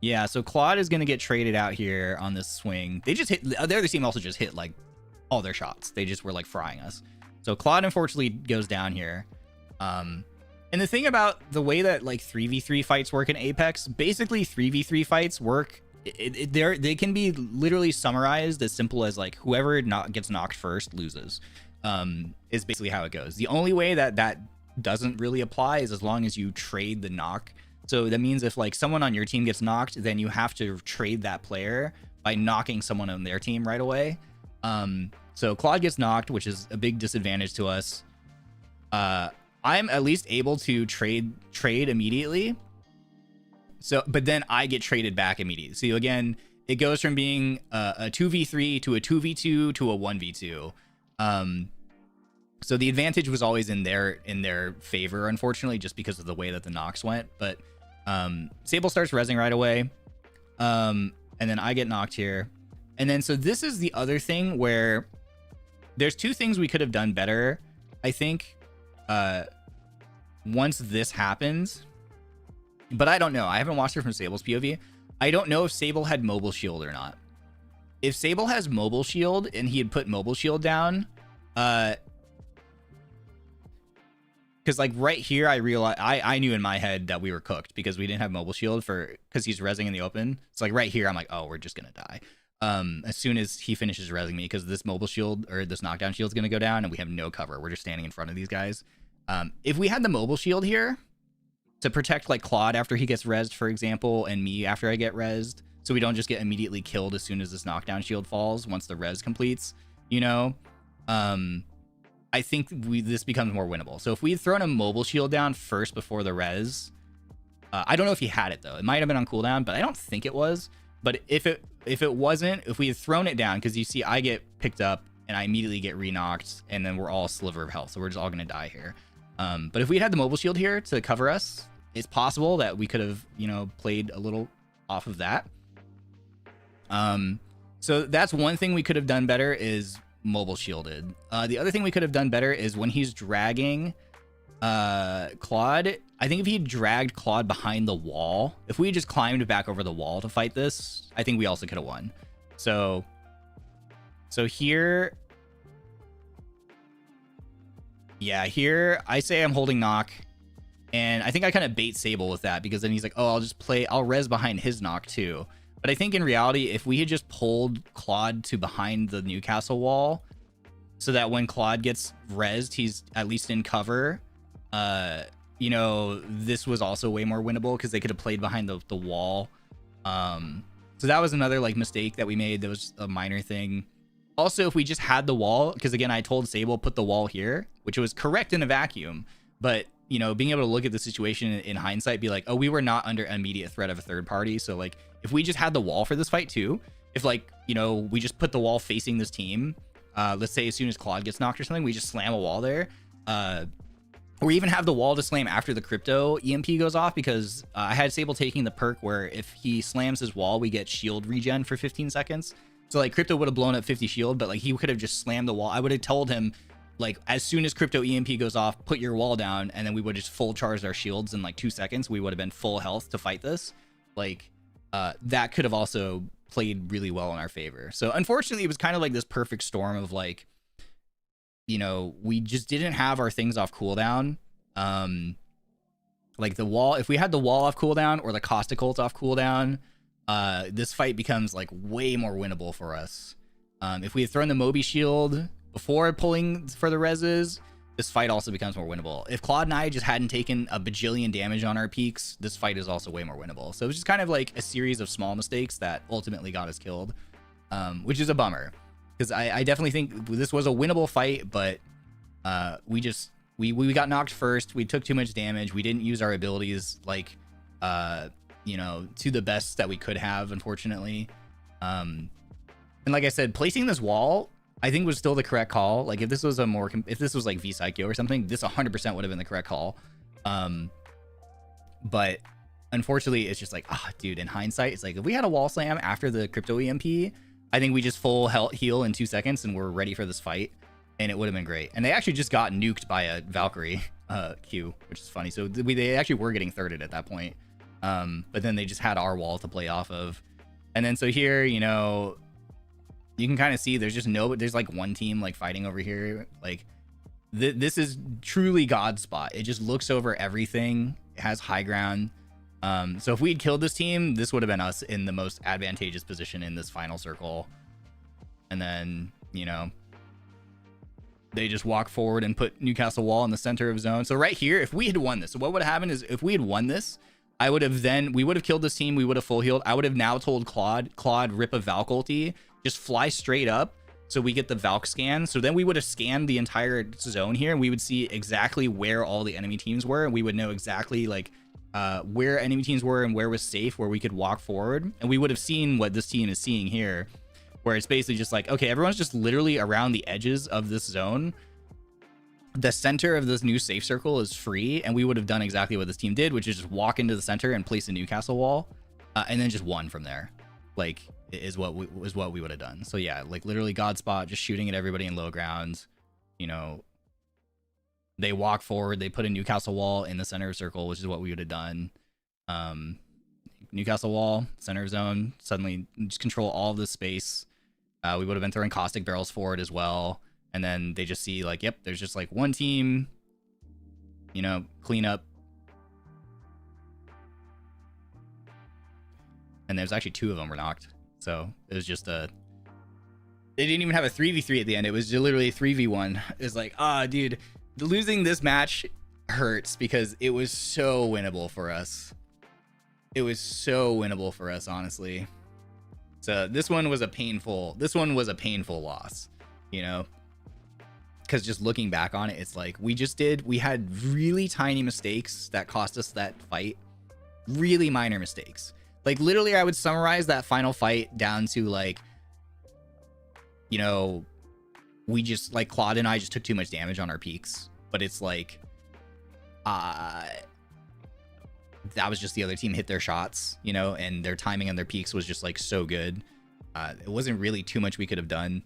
Yeah, so Claude is going to get traded out here on this swing. They just hit, the other team also just hit like all their shots. They just were like frying us. So Claude unfortunately goes down here. And the thing about the way that like 3v3 fights work in Apex, basically 3v3 fights work, they can be literally summarized as simple as like whoever gets knocked first loses, is basically how it goes. The only way that doesn't really apply is as long as you trade the knock. So that means if like someone on your team gets knocked, then you have to trade that player by knocking someone on their team right away. So Claude gets knocked, which is a big disadvantage to us. I'm at least able to trade immediately. So, but then I get traded back immediately. So again, it goes from being a 2v3 to a 2v2 to a 1v2. So the advantage was always in their favor, unfortunately, just because of the way that the knocks went. But Sable starts rezzing right away. And then I get knocked here. And then so this is the other thing where there's two things we could have done better, I think, once this happens. But I don't know. I haven't watched it from Sable's POV. I don't know if Sable had mobile shield or not. If Sable has mobile shield and he had put mobile shield down, because like right here, I realized I knew in my head that we were cooked because we didn't have mobile shield because he's rezzing in the open. It's like right here, I'm like, oh, we're just gonna die. As soon as he finishes rezzing me, because this mobile shield or this knockdown shield is gonna go down and we have no cover. We're just standing in front of these guys. If we had the mobile shield here to protect like Claude after he gets rezzed, for example, and me after I get rezzed, so we don't just get immediately killed as soon as this knockdown shield falls once the res completes, you know, I think this becomes more winnable. So if we had thrown a mobile shield down first before the res, I don't know if he had it though. It might have been on cooldown, but I don't think it was. But if it wasn't, if we had thrown it down, because you see I get picked up and I immediately get re-knocked, and then we're all a sliver of health, so we're just all gonna die here. But if we had the mobile shield here to cover us, it's possible that we could have, you know, played a little off of that. So that's one thing we could have done better, is mobile shielded. The other thing we could have done better is when he's dragging Claude, I think if he dragged Claude behind the wall, if we just climbed back over the wall to fight this, I think we also could have won. So here, yeah, here I say I'm holding knock, and I think I kind of bait Sable with that, because then he's like, oh, I'll res behind his knock too. But I think in reality, if we had just pulled Claude to behind the Newcastle wall, so that when Claude gets rezzed, he's at least in cover, you know, this was also way more winnable, because they could have played behind the wall. So that was another like mistake that we made. That was a minor thing. Also, if we just had the wall, because again, I told Sable put the wall here, which was correct in a vacuum, but you know, being able to look at the situation in hindsight, be like, oh, we were not under immediate threat of a third party. So like, if we just had the wall for this fight too, if like, you know, we just put the wall facing this team, let's say as soon as Claude gets knocked or something, we just slam a wall there, or even have the wall to slam after the crypto EMP goes off, because I had Sable taking the perk where if he slams his wall, we get shield regen for 15 seconds. So like crypto would have blown up 50 shield, but like he could have just slammed the wall. I would have told him, like, as soon as crypto EMP goes off, put your wall down, and then we would just full charge our shields in like 2 seconds. We would have been full health to fight this. Like, that could have also played really well in our favor. So unfortunately, it was kind of like this perfect storm of like, you know, we just didn't have our things off cooldown. Like the wall, if we had the wall off cooldown or the caustic ult off cooldown, this fight becomes like way more winnable for us. If we had thrown the Moby shield before pulling for the reses, this fight also becomes more winnable. If Claude and I just hadn't taken a bajillion damage on our peaks, this fight is also way more winnable. So it was just kind of like a series of small mistakes that ultimately got us killed, which is a bummer, because I definitely think this was a winnable fight, but we got knocked first. We took too much damage. We didn't use our abilities like you know, to the best that we could have, unfortunately. And like I said, placing this wall, I think was still the correct call. Like if this was if this was like V-Psycho or something, this 100% would have been the correct call. But unfortunately, it's just like, dude, in hindsight, it's like if we had a wall slam after the crypto EMP, I think we just full heal in 2 seconds and we're ready for this fight, and it would have been great. And they actually just got nuked by a Valkyrie Q, which is funny. So they actually were getting thirded at that point. But then they just had our wall to play off of. And then so here, you know, you can kind of see there's like one team like fighting over here. Like this is truly God's spot. It just looks over everything. It has high ground. So if we'd killed this team, this would have been us in the most advantageous position in this final circle. And then, you know, they just walk forward and put Newcastle wall in the center of zone. So right here, if we had won this, so what would have happened is if we had won this, we would have killed this team. We would have full healed. I would have now told Claude, rip a Valk ulti, just fly straight up so we get the Valk scan. So then we would have scanned the entire zone here, and we would see exactly where all the enemy teams were, and we would know exactly like where enemy teams were and where was safe, where we could walk forward. And we would have seen what this team is seeing here, where it's basically just like, okay, everyone's just literally around the edges of this zone. The center of this new safe circle is free, and we would have done exactly what this team did, which is just walk into the center and place a Newcastle wall, and then just won from there. Like is what we would have done. So yeah, like literally God spot, just shooting at everybody in low ground. You know, they walk forward, they put a Newcastle wall in the center of circle, which is what we would have done. Newcastle wall, center of zone, suddenly just control all of this space. We would have been throwing caustic barrels forward as well. And then they just see like, yep, there's just like one team, you know, clean up. And there's actually 2 of them were knocked. So it was just they didn't even have a 3v3 at the end. It was literally a 3v1. It's like, dude, losing this match hurts because it was so winnable for us. It was so winnable for us, honestly. So this one was a painful loss, you know? Because just looking back on it, it's like we had really tiny mistakes that cost us that fight. Really minor mistakes. Like literally, I would summarize that final fight down to like, you know, we just like Claude and I just took too much damage on our peaks, but it's like that was just the other team hit their shots, you know, and their timing on their peaks was just like so good. It wasn't really too much we could have done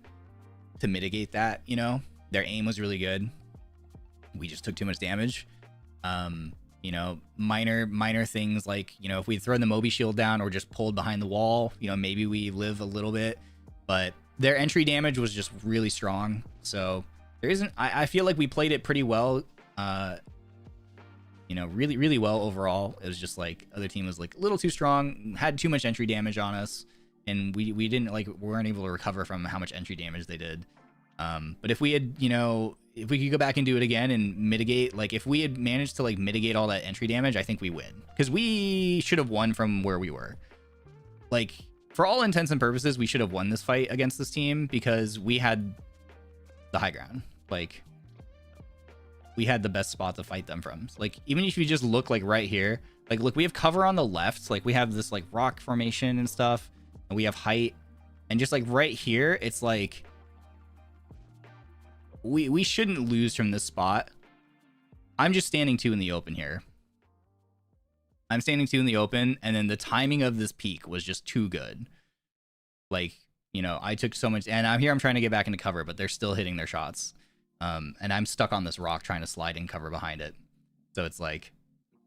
to mitigate that, you know. Their aim was really good. We just took too much damage. You know, minor things like, you know, if we'd thrown the Moby shield down or just pulled behind the wall, you know, maybe we live a little bit, but their entry damage was just really strong. So there isn't, I feel like we played it pretty well, you know, really well overall. It was just like other team was like a little too strong, had too much entry damage on us, and we didn't like, we weren't able to recover from how much entry damage they did. But if we had, you know, if we could go back and do it again and mitigate, like if we had managed to like mitigate all that entry damage, I think we win, because we should have won from where we were. Like for all intents and purposes, we should have won this fight against this team because we had the high ground. Like we had the best spot to fight them from. Like even if you just look like right here, like look, we have cover on the left. Like we have this like rock formation and stuff, and we have height, and just like right here, it's like we shouldn't lose from this spot. I'm just standing 2 in the open here. I'm standing 2 in the open, and then the timing of this peak was just too good. Like, you know, I took so much, and I'm here, I'm trying to get back into cover, but they're still hitting their shots. And I'm stuck on this rock trying to slide in cover behind it. So it's like,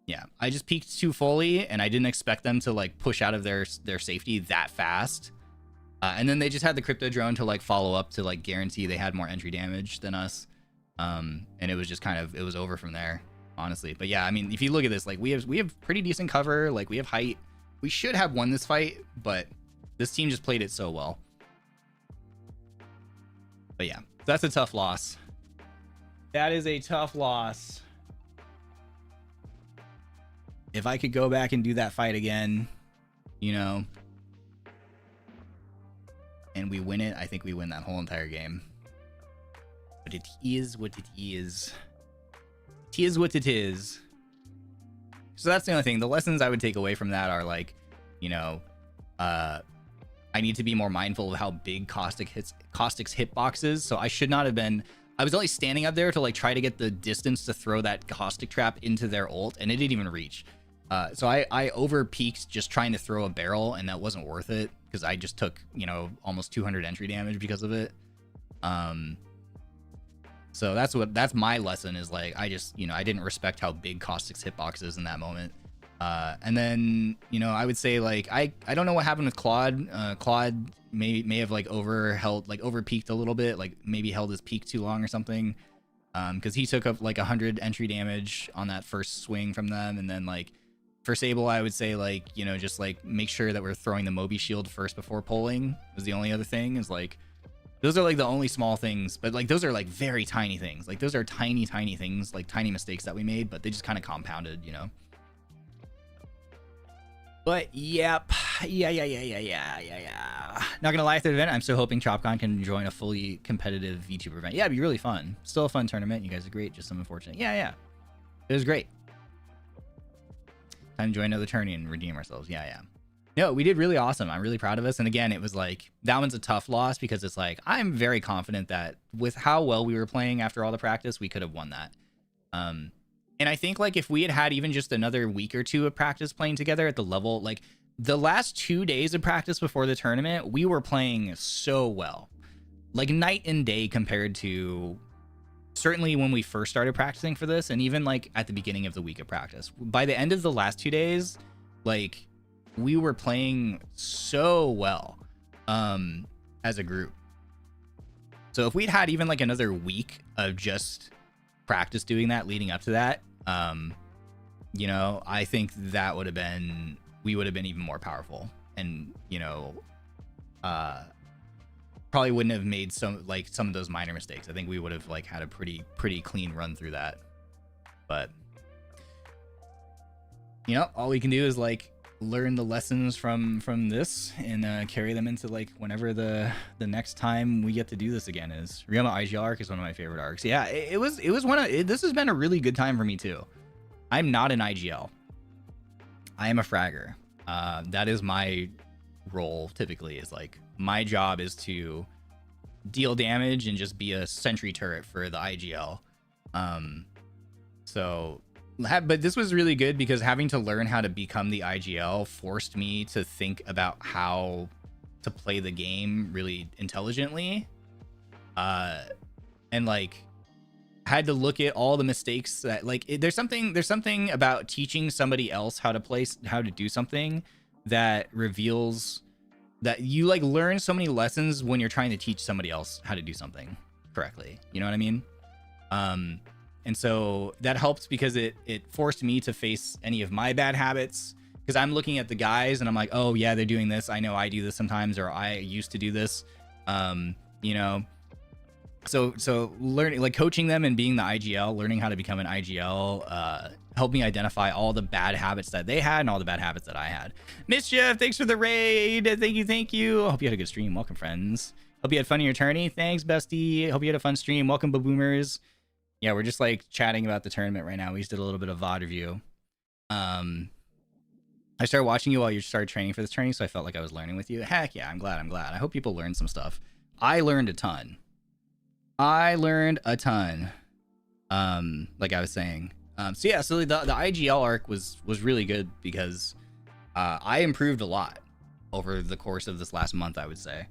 yeah, I just peaked too fully, and I didn't expect them to like push out of their safety that fast. And then they just had the crypto drone to like follow up to like guarantee they had more entry damage than us. And it was just kind of, it was over from there, honestly. But yeah, I mean, if you look at this, like we have pretty decent cover, like we have height. We should have won this fight, but this team just played it so well. But yeah, that's a tough loss. That is a tough loss. If I could go back and do that fight again, you know, and we win it, I think we win that whole entire game. But it is what it is. It is what it is. So that's the only thing. The lessons I would take away from that are like, you know, I need to be more mindful of how big Caustic's hitbox is. So I should not have been, I was only standing up there to like try to get the distance to throw that Caustic trap into their ult, and it didn't even reach. So I over peaked just trying to throw a barrel, and that wasn't worth it because I just took, you know, almost 200 entry damage because of it. So that's my lesson, is like, I just, you know, I didn't respect how big Caustic's hitbox is in that moment. And then, you know, I would say like, I don't know what happened with Claude. Claude may have like over peaked a little bit, like maybe held his peak too long or something. Cause he took up like 100 entry damage on that first swing from them. And then like for Sable, I would say like, you know, just like make sure that we're throwing the Moby shield first before pulling was the only other thing. Is like, those are like the only small things, but like those are like very tiny things. Like those are tiny things, like tiny mistakes that we made, but they just kind of compounded, you know. But yep, yeah. Not gonna lie, at the event, I'm still hoping Chopcon can join a fully competitive VTuber event. Yeah, it'd be really fun. Still a fun tournament. You guys are great. Just some unfortunate. Yeah. It was great. Time to join another tourney and redeem ourselves. Yeah. No, we did really awesome. I'm really proud of us. And again, it was like, that one's a tough loss because it's like, I'm very confident that with how well we were playing after all the practice, we could have won that. And I think like if we had even just another week or two of practice playing together at the level, like the last 2 days of practice before the tournament, we were playing so well, like night and day compared to certainly when we first started practicing for this. And even like at the beginning of the week of practice, by the end of the last 2 days, like we were playing so well, as a group. So if we'd had even like another week of just practice doing that leading up to that, you know, I think that would have been, we would have been even more powerful, and you know, probably wouldn't have made some of those minor mistakes. I think we would have like had a pretty clean run through that. But you know, all we can do is like learn the lessons from this and carry them into like whenever the next time we get to do this again is. Ryoma IGL arc is one of my favorite arcs. Yeah, it was one of this has been a really good time for me too. I'm not an IGL. I am a fragger. That is my role typically, is like my job is to deal damage and just be a sentry turret for the IGL. But this was really good because having to learn how to become the IGL forced me to think about how to play the game really intelligently. And like had to look at all the mistakes that there's something about teaching somebody else how to do something that reveals that you like learn so many lessons when you're trying to teach somebody else how to do something correctly. You know what I mean? And so that helped because it forced me to face any of my bad habits, because I'm looking at the guys and I'm like, oh yeah, they're doing this. I know I do this sometimes, or I used to do this. You know, so learning, like coaching them and being the IGL, learning how to become an IGL, helped me identify all the bad habits that they had and all the bad habits that I had. Mischief, thanks for the raid. Thank you. I hope you had a good stream. Welcome, friends. Hope you had fun in your tourney. Thanks, bestie. Hope you had a fun stream. Welcome, Baboomers. Yeah, we're just like chatting about the tournament right now. We just did a little bit of VOD review. I started watching you while you started training for this tourney, so I felt like I was learning with you. Heck yeah, I'm glad. I hope people learned some stuff. I learned a ton. Like I was saying. So yeah, so the IGL arc was really good because I improved a lot over the course of this last month, I would say.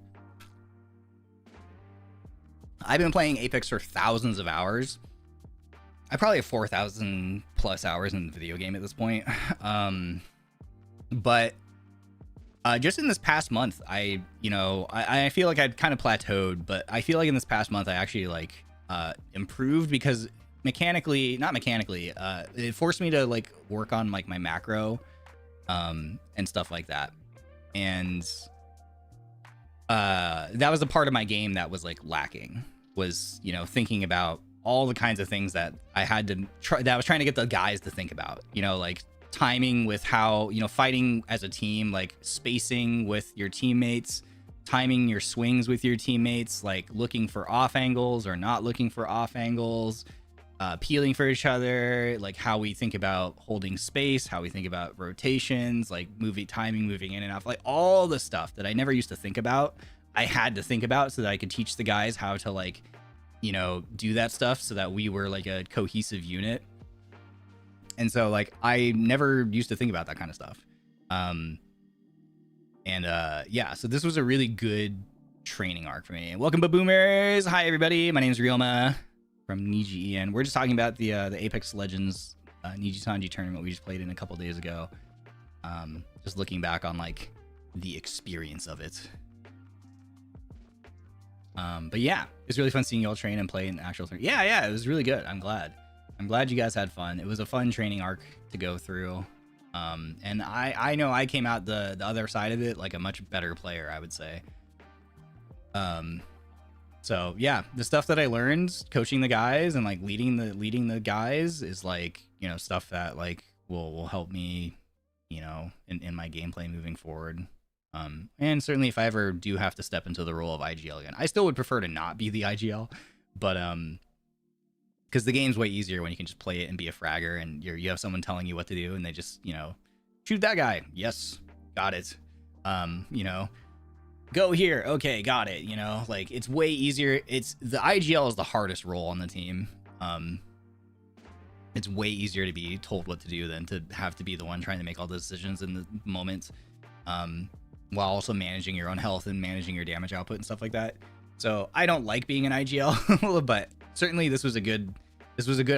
I've been playing Apex for thousands of hours. I probably have 4,000 plus hours in the video game at this point. But just in this past month, I feel like I'd kind of plateaued, but I feel like in this past month, I actually like improved because it forced me to like work on like my macro and stuff like that. And that was a part of my game that was like lacking, was, you know, thinking about all the kinds of things that I had to try, that I was trying to get the guys to think about, you know, like timing with how, you know, fighting as a team, like spacing with your teammates, timing your swings with your teammates, like looking for off angles or not looking for off angles, peeling for each other, like how we think about holding space, how we think about rotations, like moving in and out, like all the stuff that I never used to think about, I had to think about so that I could teach the guys how to, like, you know, do that stuff so that we were like a cohesive unit. And so like I never used to think about that kind of stuff. Yeah, so this was a really good training arc for me. Welcome, Baboomers. Hi everybody, my name is Ryoma from NIJISANJI EN. We're just talking about the Apex Legends NIJISANJI tournament we just played in a couple days ago. Just looking back on like the experience of it. But yeah, it's really fun seeing y'all train and play in actual tournament. Yeah, it was really good. I'm glad you guys had fun. It was a fun training arc to go through. And I know I came out the other side of it like a much better player, I would say. So yeah, the stuff that I learned coaching the guys and like leading the guys is like, you know, stuff that like will help me, you know, in my gameplay moving forward. And certainly if I ever do have to step into the role of IGL again, I still would prefer to not be the IGL, but because the game's way easier when you can just play it and be a fragger and you have someone telling you what to do and they just, you know, shoot that guy. Yes, got it. You know, go here. Okay, got it. You know, like it's way easier. It's the IGL is the hardest role on the team. It's way easier to be told what to do than to have to be the one trying to make all the decisions in the moment. While also managing your own health and managing your damage output and stuff like that. So I don't like being an IGL, but certainly this was a good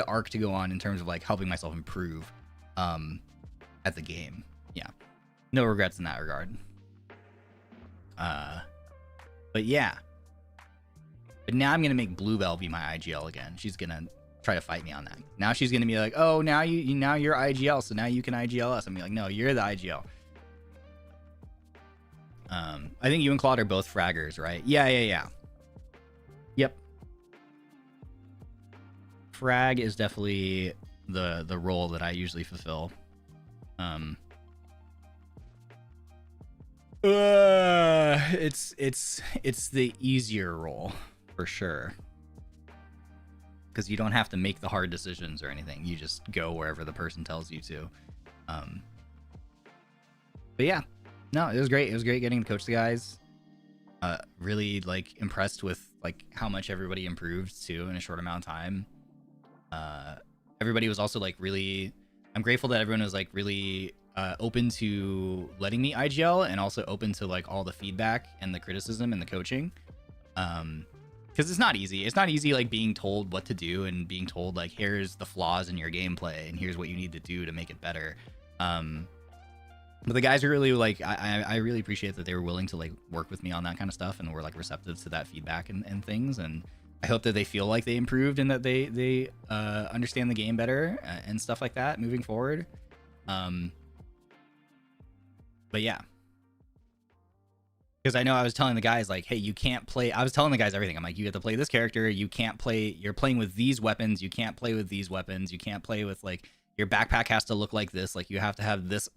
arc to go on in terms of like helping myself improve at the game. Yeah, no regrets in that regard. But yeah, but now I'm gonna make Bluebell be my IGL again. She's gonna try to fight me on that. Now she's gonna be like, oh, now you're IGL, so now you can IGL us. I'm gonna be like, no, you're the IGL. I think you and Claude are both fraggers, right? Yeah. Yep. Frag is definitely the role that I usually fulfill. It's the easier role for sure, because you don't have to make the hard decisions or anything. You just go wherever the person tells you to. But yeah. No, it was great. It was great getting to coach the guys. Really like impressed with like how much everybody improved too in a short amount of time. Everybody was also like really, I'm grateful that everyone was like really open to letting me IGL, and also open to like all the feedback and the criticism and the coaching. Because it's not easy. It's not easy like being told what to do and being told like, here's the flaws in your gameplay and here's what you need to do to make it better. But the guys are really like, I really appreciate that they were willing to like work with me on that kind of stuff, and were like receptive to that feedback and things. And I hope that they feel like they improved and that they understand the game better and stuff like that moving forward. But yeah, because I know I was telling the guys like, hey, you can't play. I was telling the guys everything. I'm like, you have to play this character. You can't play. You're playing with these weapons. You can't play with these weapons. You can't play with like, your backpack has to look like this. Like you have to have this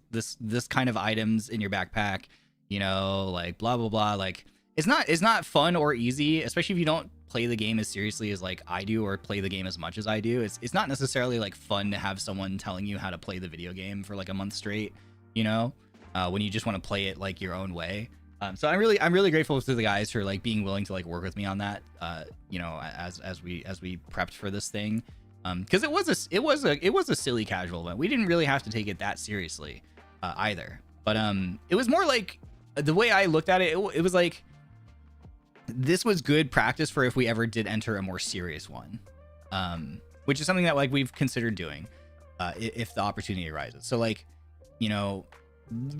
kind of items in your backpack. You know, like blah blah blah. Like it's not fun or easy, especially if you don't play the game as seriously as like I do, or play the game as much as I do. It's not necessarily like fun to have someone telling you how to play the video game for like a month straight. You know, when you just want to play it like your own way. So I'm really grateful to the guys for like being willing to like work with me on that. You know, as we prepped for this thing, because it was a silly casual event. We didn't really have to take it that seriously either. But it was more like, the way I looked at it, it was like, this was good practice for if we ever did enter a more serious one, which is something that like we've considered doing if the opportunity arises. So like, you know,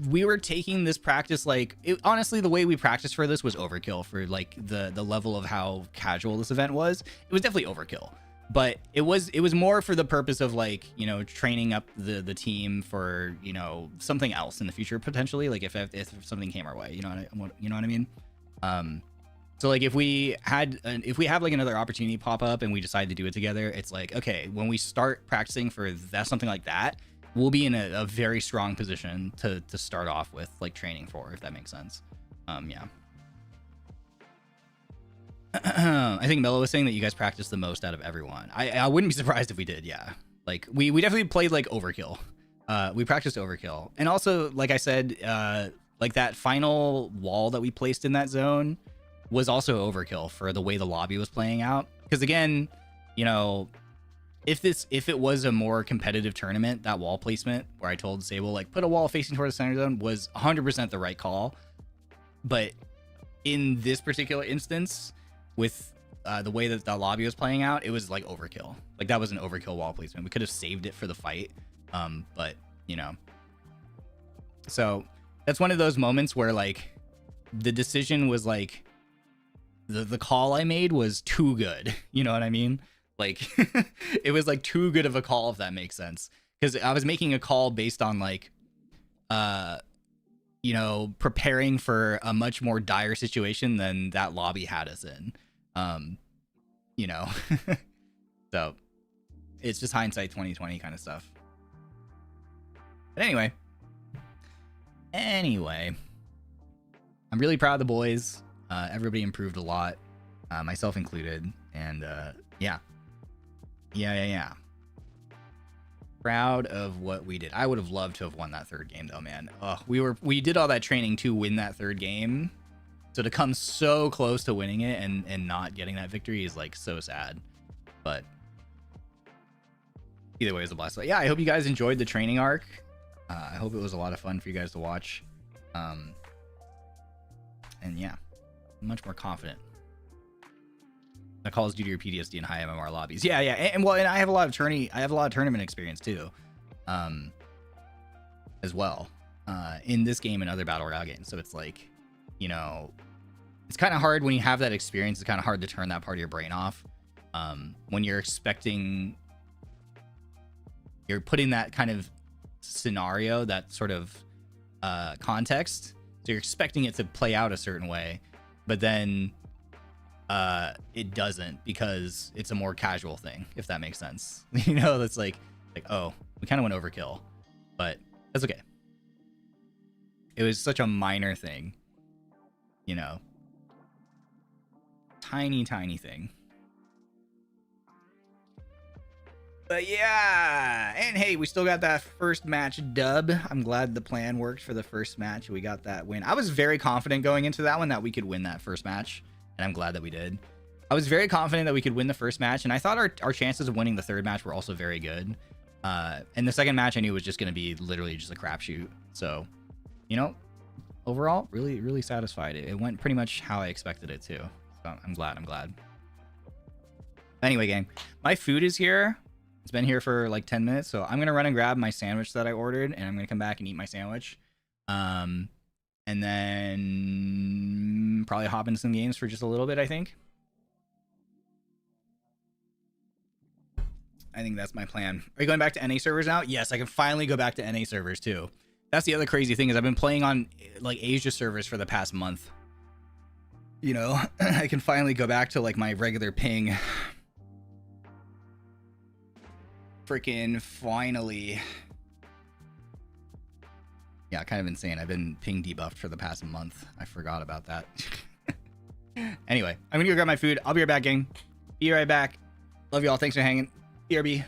we were taking this practice like honestly, the way we practiced for this was overkill for like the level of how casual this event was. It was definitely overkill, but it was more for the purpose of like, you know, training up the team for, you know, something else in the future potentially, like if something came our way, you know what I mean. So like if we have like another opportunity pop up and we decide to do it together, it's like, okay, when we start practicing for that, something like that, we'll be in a very strong position to start off with like training for, if that makes sense. Yeah. I think Mello was saying that you guys practice the most out of everyone. I wouldn't be surprised if we did. Yeah. Like we definitely played like overkill. We practiced overkill. And also, like I said, like that final wall that we placed in that zone was also overkill for the way the lobby was playing out. Because again, you know, if it was a more competitive tournament, that wall placement where I told Sable like put a wall facing toward the center zone was 100% the right call. But in this particular instance, with the way that the lobby was playing out, it was like overkill. Like that was an overkill wall placement. We could have saved it for the fight, but you know. So that's one of those moments where like the decision was like the call I made was too good. You know what I mean? Like it was like too good of a call, if that makes sense, because I was making a call based on like you know, preparing for a much more dire situation than that lobby had us in. You know. So it's just hindsight 2020 kind of stuff. But anyway, I'm really proud of the boys. Everybody improved a lot, myself included, and yeah. Proud of what we did. I would have loved to have won that third game though, man. We did all that training to win that third game, so to come so close to winning it and not getting that victory is like so sad. But either way, it was a blast. But yeah, I hope you guys enjoyed the training arc. I hope it was a lot of fun for you guys to watch. And yeah, I'm much more confident. That calls due to your PTSD and high MMR lobbies. Yeah, and I have a lot of tournament experience too, as well, in this game and other battle royale games. So it's like, you know, it's kind of hard when you have that experience. It's kind of hard to turn that part of your brain off, when you're putting that kind of scenario, that sort of context. So you're expecting it to play out a certain way, but then it doesn't, because it's a more casual thing, if that makes sense. You know, that's like, oh, we kind of went overkill, but that's okay. It was such a minor thing, you know, tiny thing. But yeah, and hey, we still got that first match dub. I'm glad the plan worked for the first match. We got that win. I was very confident going into that one that we could win that first match, and I'm glad that we did. I was very confident that we could win the first match, and I thought our chances of winning the third match were also very good. And the second match I knew was just going to be literally just a crapshoot. So, you know, overall, really, really satisfied. It went pretty much how I expected it to. So I'm glad. Anyway, gang, my food is here. It's been here for like 10 minutes. So I'm going to run and grab my sandwich that I ordered, and I'm going to come back and eat my sandwich. And then probably hop into some games for just a little bit, I think. I think that's my plan. Are you going back to NA servers now? Yes, I can finally go back to NA servers too. That's the other crazy thing is I've been playing on like Asia servers for the past month. You know, I can finally go back to like my regular ping. Freaking finally. Yeah, kind of insane. I've been ping debuffed for the past month. I forgot about that. Anyway, I'm gonna go grab my food. I'll be right back, gang. Be right back. Love y'all. Thanks for hanging. BRB.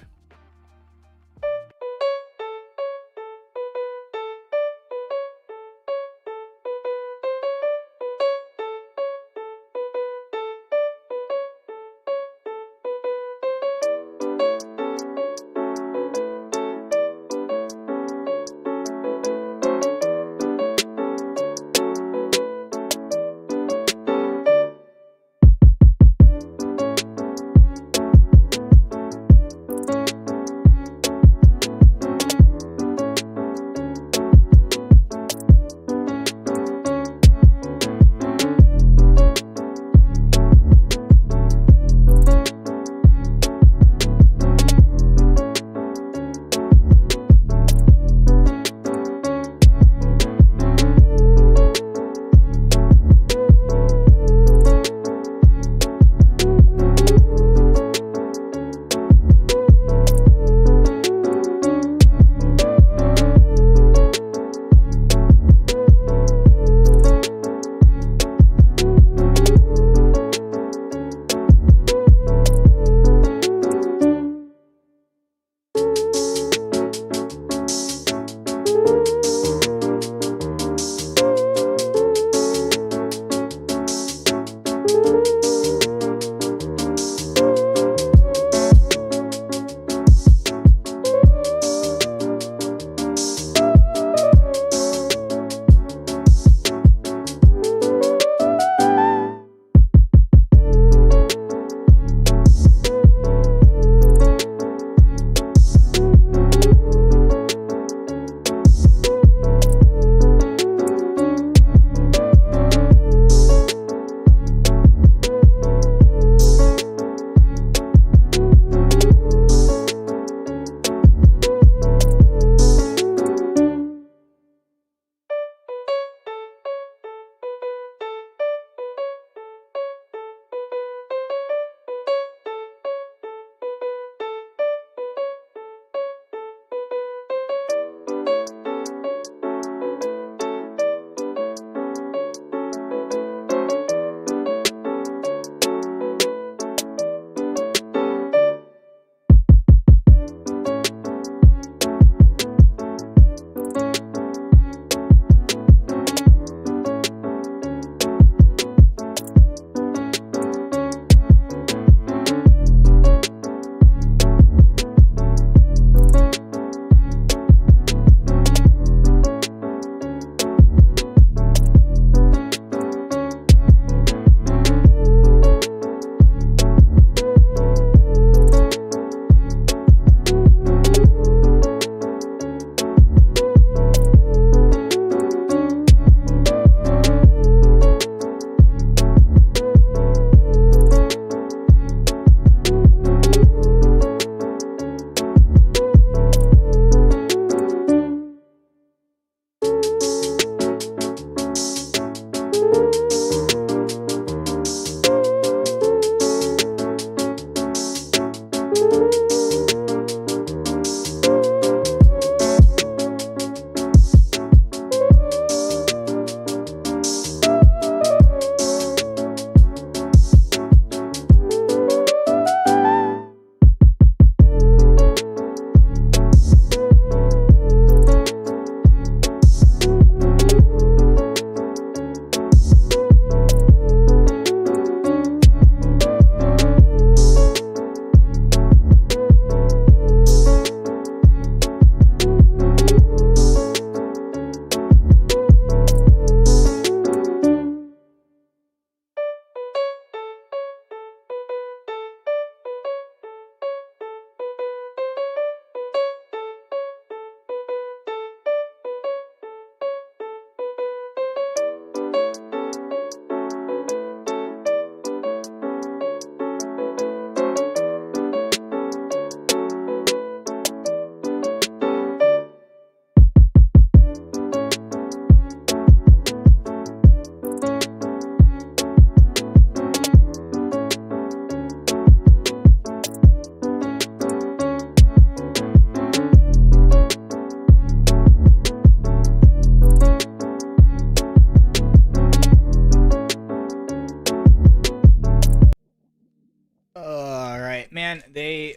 All right, man. They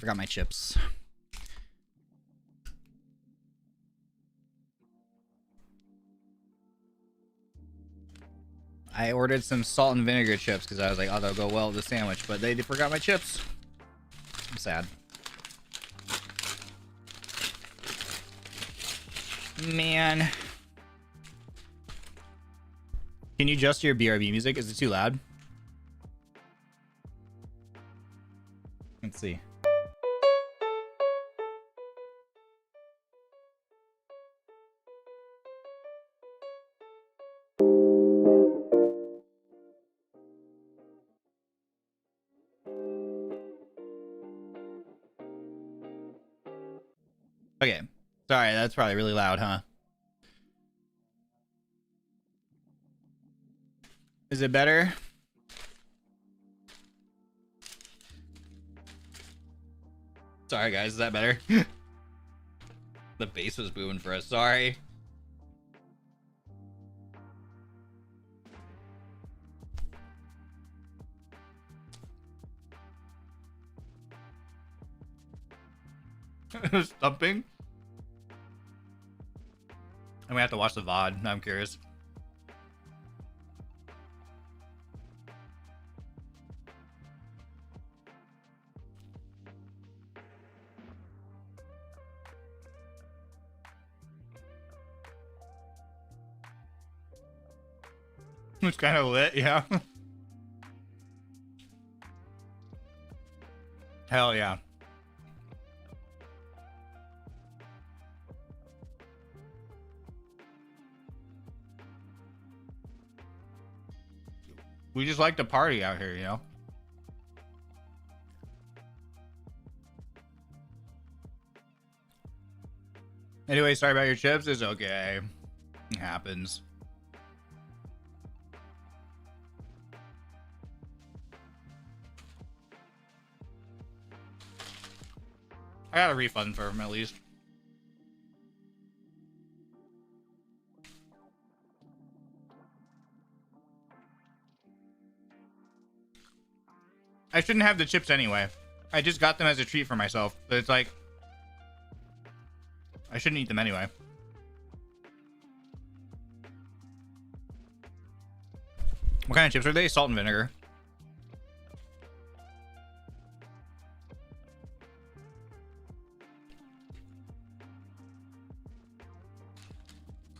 forgot my chips. I ordered some salt and vinegar chips because I was like, oh, they'll go well with the sandwich, but they forgot my chips. I'm sad. Man. Can you adjust your BRB music? Is it too loud? Let's see. Okay. Sorry, that's probably really loud, huh? Is it better? Sorry, guys. Is that better? The bass was booming for us. Sorry. Stumping? I'm gonna have to watch the VOD. I'm curious. It's kind of lit, yeah. Hell yeah. We just like to party out here, you know? Anyway, sorry about your chips. It's okay. It happens. I got a refund for him at least. I shouldn't have the chips anyway. I just got them as a treat for myself. But it's like, I shouldn't eat them anyway. What kind of chips are they? Salt and vinegar.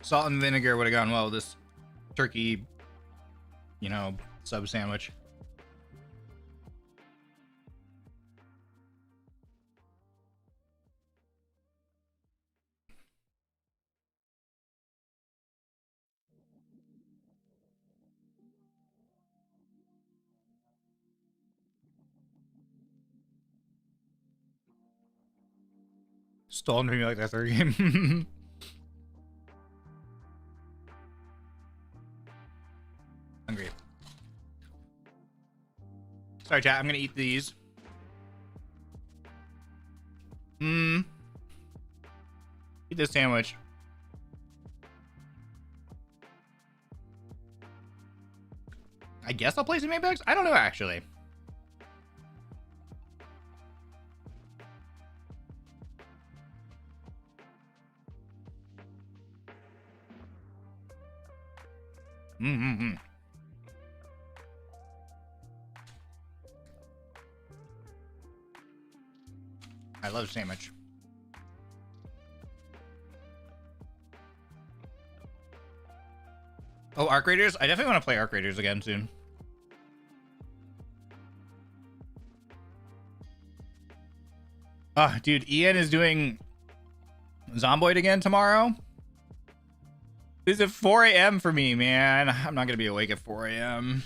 Salt and vinegar would have gone well with this turkey, you know, sub sandwich. Stolen from me like that third game. Hungry. Sorry, chat. I'm gonna eat these. Eat this sandwich. I guess I'll play some Apex. I don't know actually. I love sandwich. Oh, Arc Raiders? I definitely want to play Arc Raiders again soon. Dude, Ian is doing Zomboid again tomorrow. It's at 4 a.m. for me, man. I'm not gonna be awake at 4 a.m.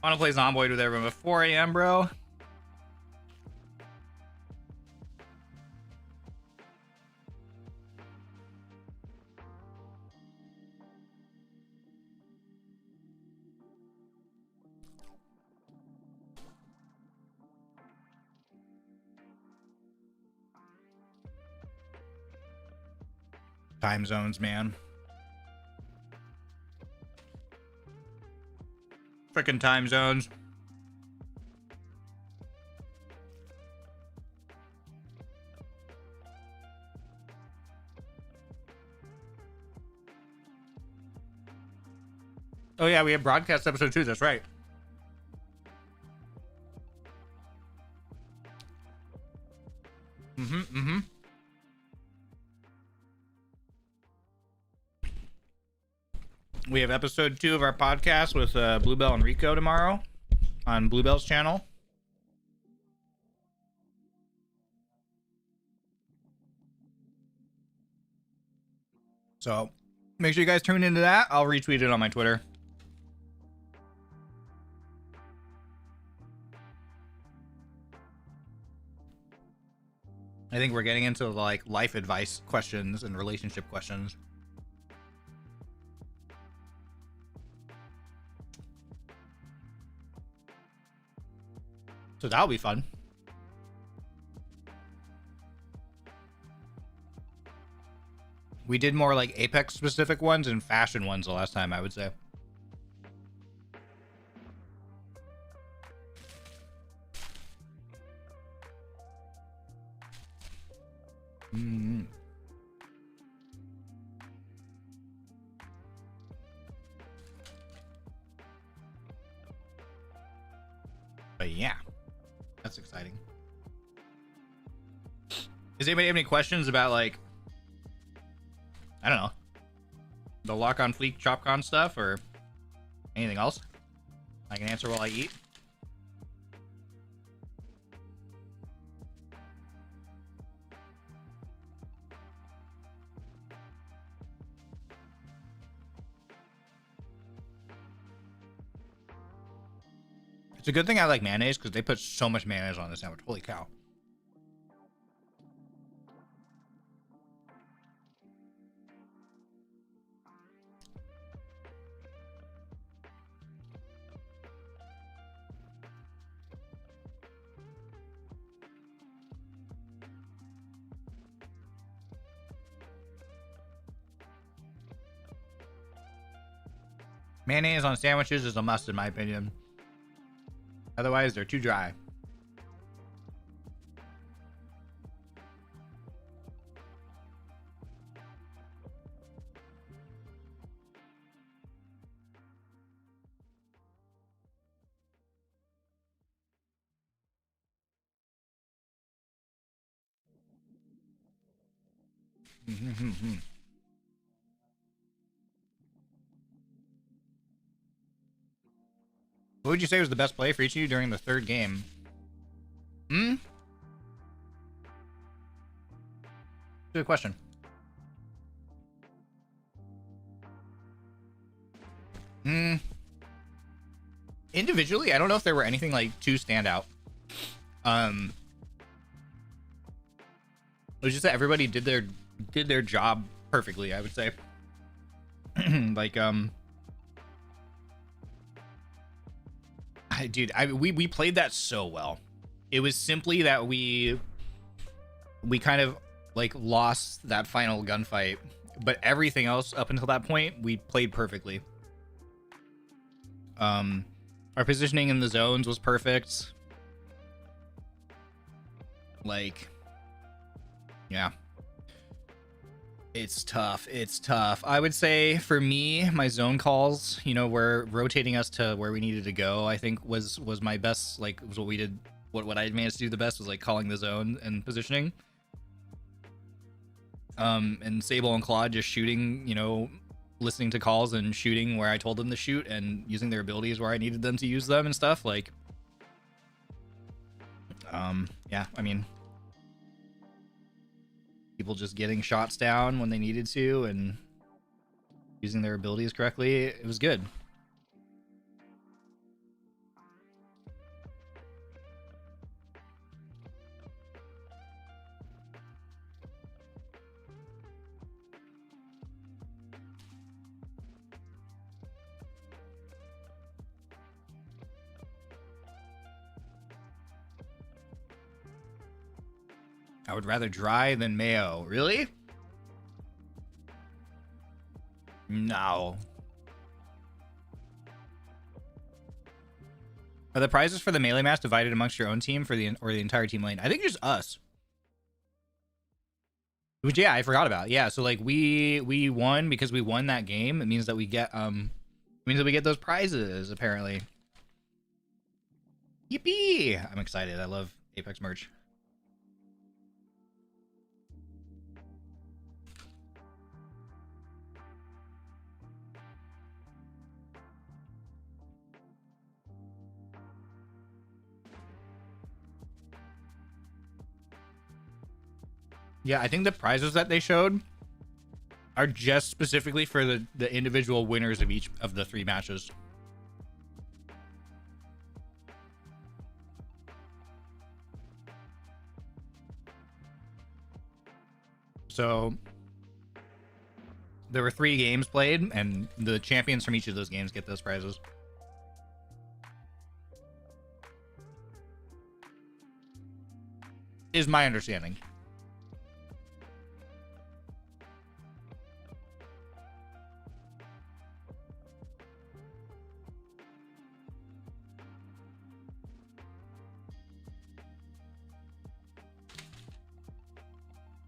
I want to play Zomboid with everyone at 4 a.m., bro. Time zones, man. Frickin' time zones. Oh yeah, we have broadcast episode 2. That's right. We have episode 2 of our podcast with Bluebell and Rico tomorrow on Bluebell's channel. So make sure you guys tune into that. I'll retweet it on my Twitter. I think we're getting into like life advice questions and relationship questions. So that'll be fun. We did more like Apex specific ones and fashion ones the last time, I would say. But yeah, that's exciting. Does anybody have any questions about like, I don't know, the lock on FLEEK Chopcon stuff or anything else I can answer while I eat? It's a good thing I like mayonnaise because they put so much mayonnaise on this sandwich. Holy cow. Mayonnaise on sandwiches is a must in my opinion. Otherwise, they're too dry. What would you say was the best play for each of you during the third game? Good question. Individually, I don't know if there were anything like too standout. It was just that everybody did their job perfectly, I would say. Like we played that so well. It was simply that we kind of like lost that final gunfight, but everything else up until that point we played perfectly. Our positioning in the zones was perfect. Like, yeah. It's tough. It's tough. I would say for me, my zone calls, you know, were rotating us to where we needed to go, I think was my best, like, was what we did. What I managed to do the best was like calling the zone and positioning. And Sable and Claude just shooting, you know, listening to calls and shooting where I told them to shoot and using their abilities where I needed them to use them and stuff. Like, yeah, I mean, people just getting shots down when they needed to and using their abilities correctly. It was good. I would rather dry than mayo. Really? No. Are the prizes for the melee match divided amongst your own team for the entire team lane? I think just us. Which, yeah, I forgot about. Yeah, so like we won because we won that game. It means that we get means that we get those prizes, apparently. Yippee! I'm excited. I love Apex merch. Yeah, I think the prizes that they showed are just specifically for the individual winners of each of the 3 matches. So there were 3 games played, and the champions from each of those games get those prizes. Is my understanding.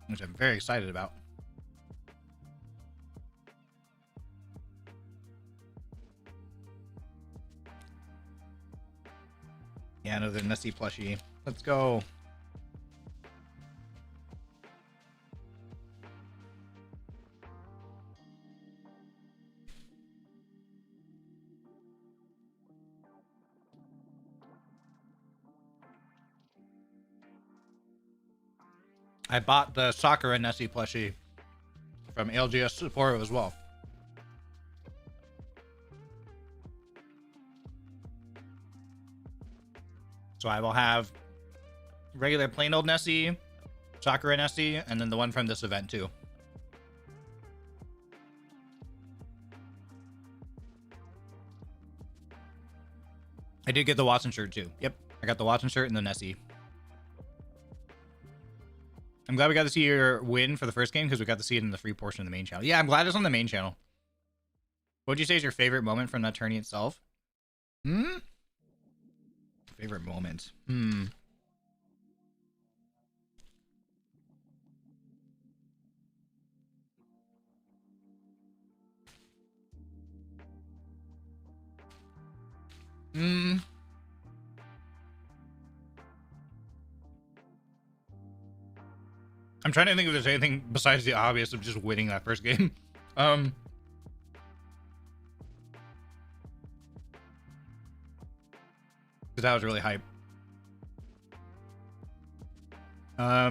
Which I'm very excited about. Yeah, another Nessie plushie. Let's go. I bought the Sakura Nessie plushie from LGS Sapporo as well. So I will have regular plain old Nessie, Sakura Nessie, and then the one from this event too. I did get the Watson shirt too. Yep, I got the Watson shirt and the Nessie. I'm glad we got to see your win for the first game because we got to see it in the free portion of the main channel. Yeah, I'm glad it's on the main channel. What would you say is your favorite moment from that tourney itself? Favorite moment? I'm trying to think if there's anything besides the obvious of just winning that first game. Because that was really hype. I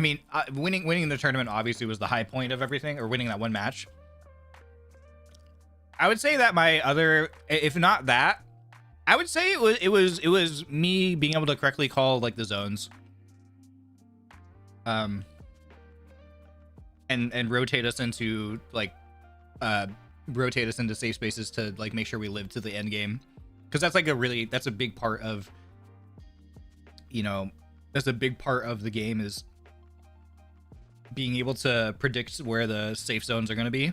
mean, winning the tournament obviously was the high point of everything, or winning that one match. I would say that my other, if not that, I would say it was me being able to correctly call like the zones, and rotate us into like safe spaces to like make sure we live to the end game, because that's like that's a big part of, you know, that's a big part of the game, is being able to predict where the safe zones are going to be.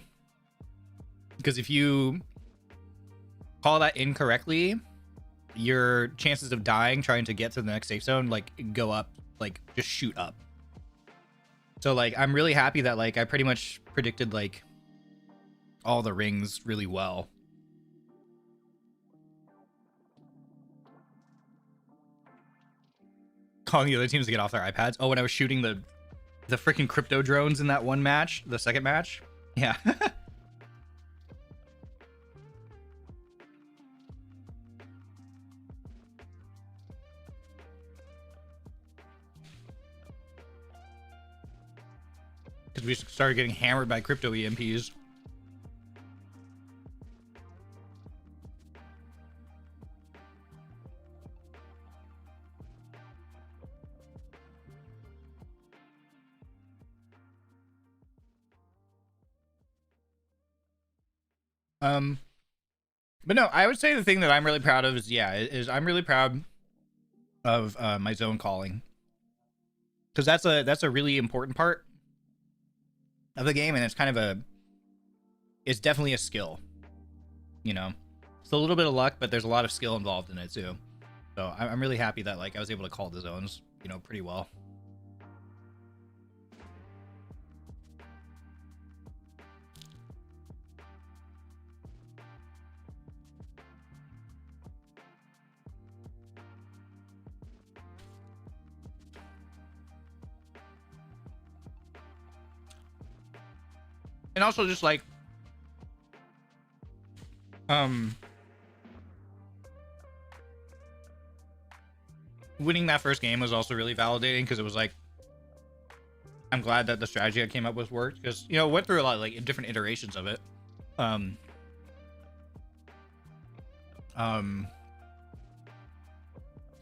Because if you call that incorrectly, your chances of dying trying to get to the next safe zone like go up, like just shoot up. So like I'm really happy that like I pretty much predicted like all the rings really well. Calling the other teams to get off their iPads. Oh, when I was shooting the freaking crypto drones in that one match, the second match. Yeah. Because we started getting hammered by crypto EMPs. But no, I would say the thing that I'm really proud of is I'm really proud of my zone calling, because that's a really important part of the game, and it's kind of it's definitely a skill, you know. It's a little bit of luck, but there's a lot of skill involved in it too. So I'm really happy that like I was able to call the zones, you know, pretty well. And also just like, winning that first game was also really validating because it was like, I'm glad that the strategy I came up with worked because, you know, went through a lot of like different iterations of it.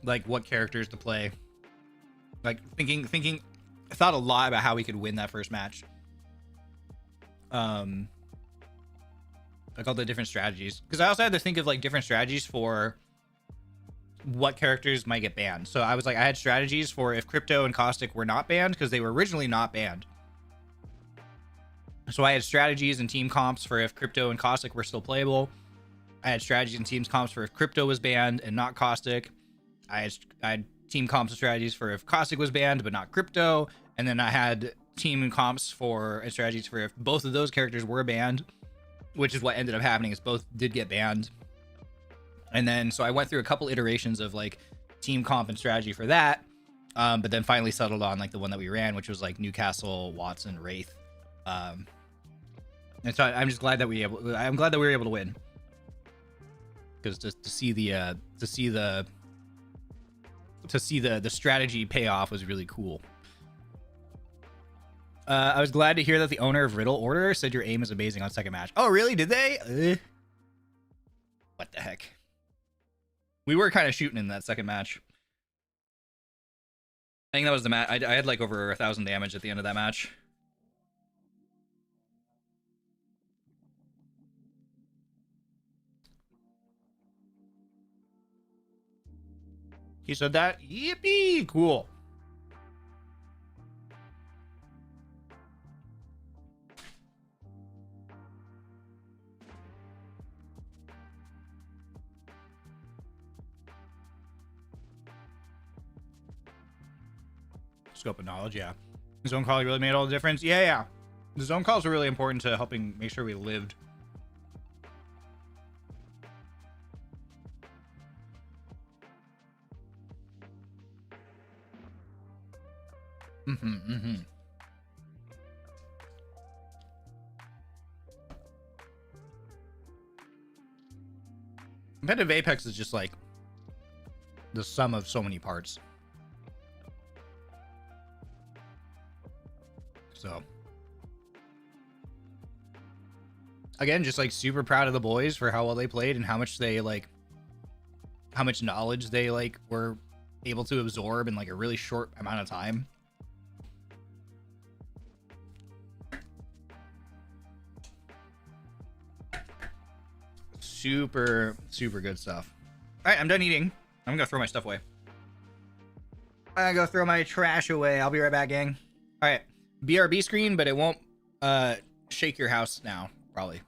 Like what characters to play, like thinking, I thought a lot about how we could win that first match. Like all the different strategies, because I also had to think of like different strategies for what characters might get banned. So I was like, I had strategies for if Crypto and Caustic were not banned because they were originally not banned. So I had strategies and team comps for if Crypto and Caustic were still playable. I had strategies and teams comps for if Crypto was banned and not Caustic. I had team comps and strategies for if Caustic was banned but not Crypto. And then I had team and comps for and strategies for if both of those characters were banned, which is what ended up happening, is both did get banned. And then so I went through a couple iterations of like team comp and strategy for that, but then finally settled on like the one that we ran, which was like Newcastle, Watson, Wraith. And so I'm just glad that we were able to win, because to see the strategy payoff was really cool. I was glad to hear that the owner of Riddle Order said your aim is amazing on second match. Oh, really? Did they? What the heck? We were kind of shooting in that second match. I think that was the match. I had like over 1,000 damage at the end of that match. He said that? Yippee! Cool. Scope of knowledge, yeah. Zone call really made all the difference. Yeah. The zone calls were really important to helping make sure we lived. Competitive Apex is just like the sum of so many parts. So again, just like super proud of the boys for how well they played and how much knowledge they like were able to absorb in like a really short amount of time. Super good stuff. All right, I'm done eating. I'm gonna throw my stuff away. I gotta go throw my trash away. I'll be right back, gang. All right, BRB screen, but it won't shake your house now, probably.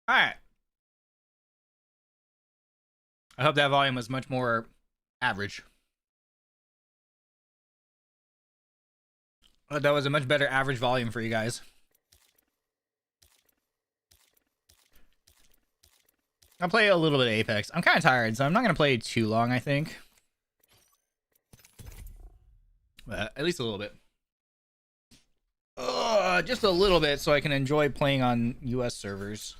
All right. I hope that volume was much more average. That was a much better average volume for you guys. I'll play a little bit of Apex. I'm kind of tired, so I'm not going to play too long, I think. But at least a little bit. Just a little bit so I can enjoy playing on US servers.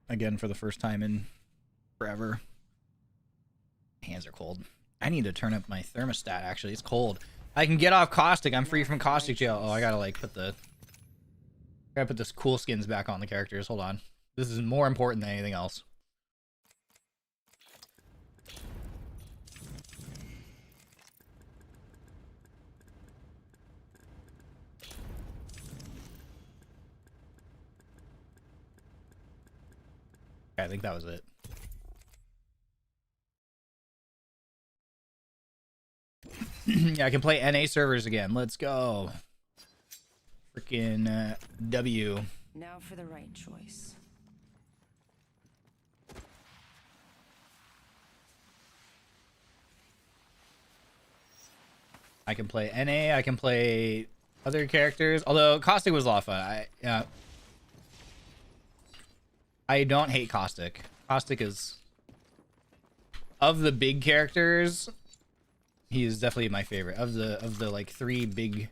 Again, for the first time in forever. Hands are cold. I need to turn up my thermostat, actually. It's cold. I can get off caustic. I'm free from caustic jail. Oh, I gotta like put the... I gotta put this cool skins back on the characters. Hold on. This is more important than anything else. Okay, I think that was it. Yeah, I can play NA servers again. Let's go. Freaking W. Now for the right choice. I can play NA. I can play other characters. Although Caustic was a lot of fun. I don't hate Caustic. Caustic is, of the big characters, he is definitely my favorite. Of the like 3 big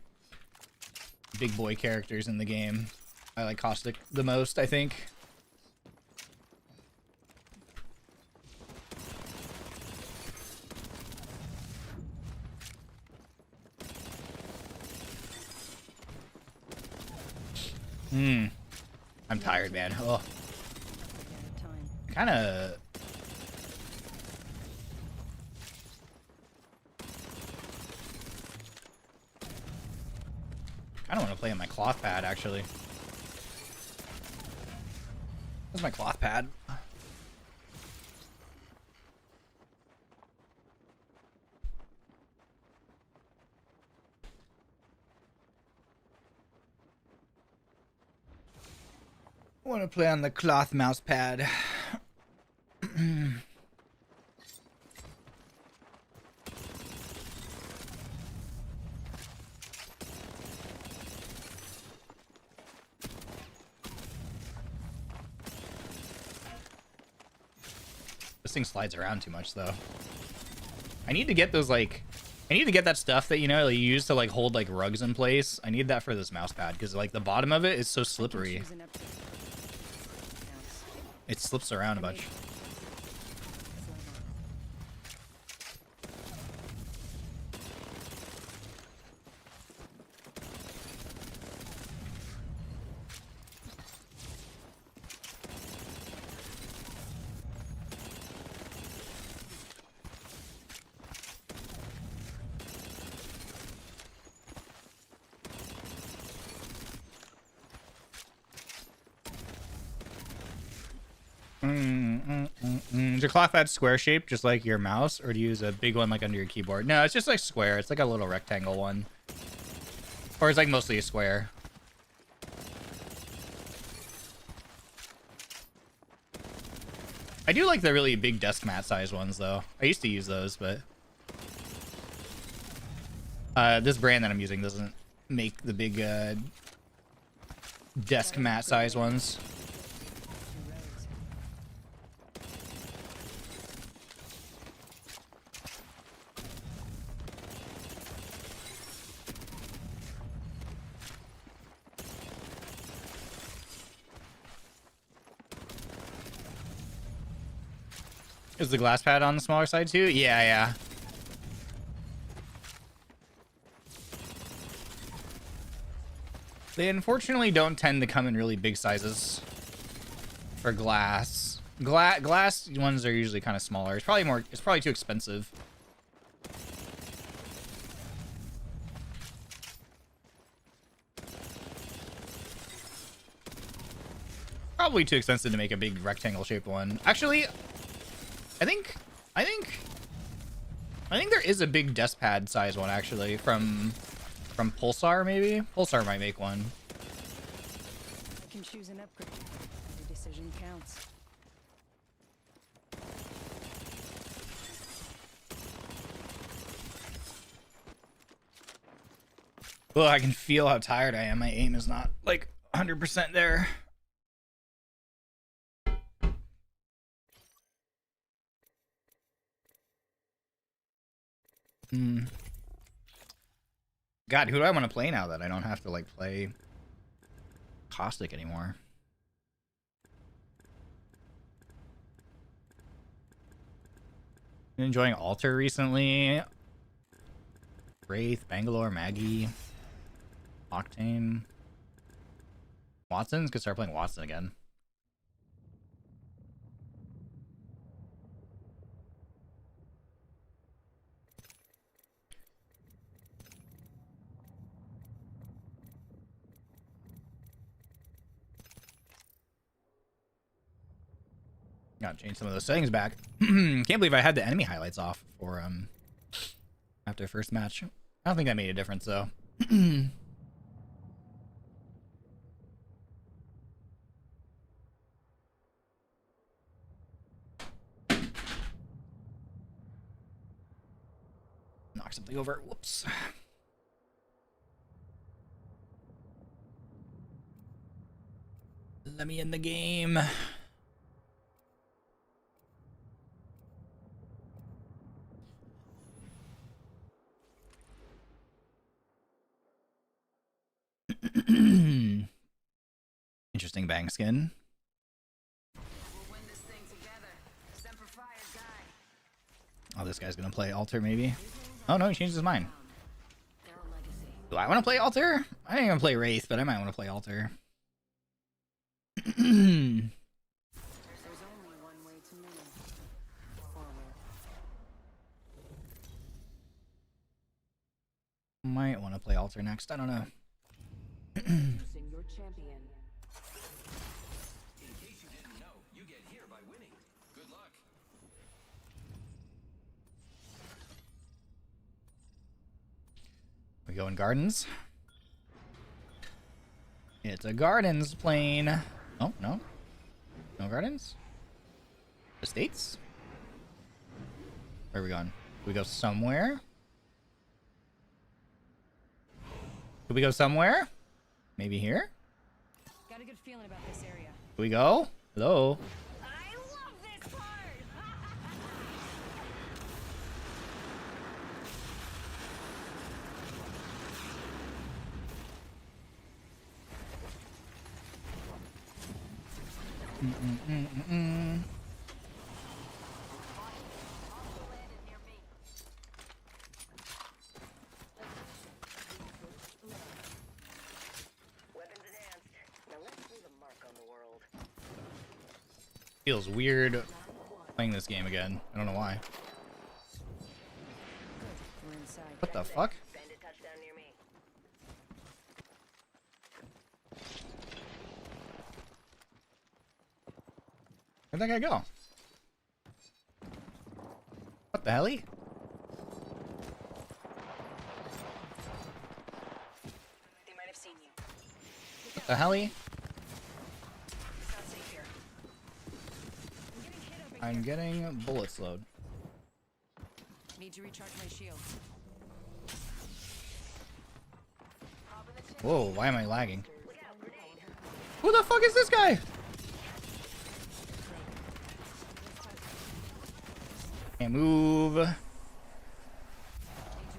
boy characters in the game, I like Caustic the most, I think. I'm tired, man. Oh. Kind of... I don't want to play on my cloth pad, actually. Where's my cloth pad? I want to play on the cloth mouse pad. This thing slides around too much, though. I need to get those, like... I need to get that stuff that, you know, you use to, like, hold, like, rugs in place. I need that for this mouse pad, because, like, the bottom of it is so slippery. It slips around a bunch. Is your cloth pad square shaped, just like your mouse, or do you use a big one like under your keyboard? No, it's just like square. It's like a little rectangle one. Or it's like mostly a square. I do like the really big desk mat size ones, though. I used to use those, but... this brand that I'm using doesn't make the big desk mat size ones. Is the glass pad on the smaller side too? Yeah, yeah. They unfortunately don't tend to come in really big sizes for glass. Glass ones are usually kind of smaller. It's probably too expensive. Probably too expensive to make a big rectangle shaped one. Actually, I think there is a big desk pad size one, actually, from Pulsar, maybe? Pulsar might make one. I can choose an upgrade. precision counts. Well, I can feel how tired I am. My aim is not like 100% there. God, who do I want to play now that I don't have to like play Caustic anymore? Been enjoying Alter recently. Wraith, Bangalore, Maggie, Octane. Watson's could start playing Watson again. Gotta change some of those settings back. Can't believe I had the enemy highlights off for after first match. I don't think that made a difference though. Knock something over. Whoops. Let me in the game. Interesting bang skin. Oh, this guy's gonna play Alter maybe. Oh no, he changed his mind. Do I want to play Alter? I ain't gonna play Wraith, but I might want to play Alter. Might want to play Alter next. I don't know. Your champion. In case you didn't know, you get here by winning. Good luck. We go in Gardens. It's a Gardens plane. Oh, no. No Gardens? Estates? Where are we going? We go somewhere? Could we go somewhere? Maybe here? Got a good feeling about this area. Can we go? Hello? I love this part! Feels weird playing this game again. I don't know why. We're inside. What the fuck? Where'd that guy go? What the hell? They might have seen you. What the hell? It's not safe here. I'm getting hit over I'm getting bullets load. here. Need to recharge my shield. Whoa, why am I lagging? Who the fuck is this guy? Can't move. Need to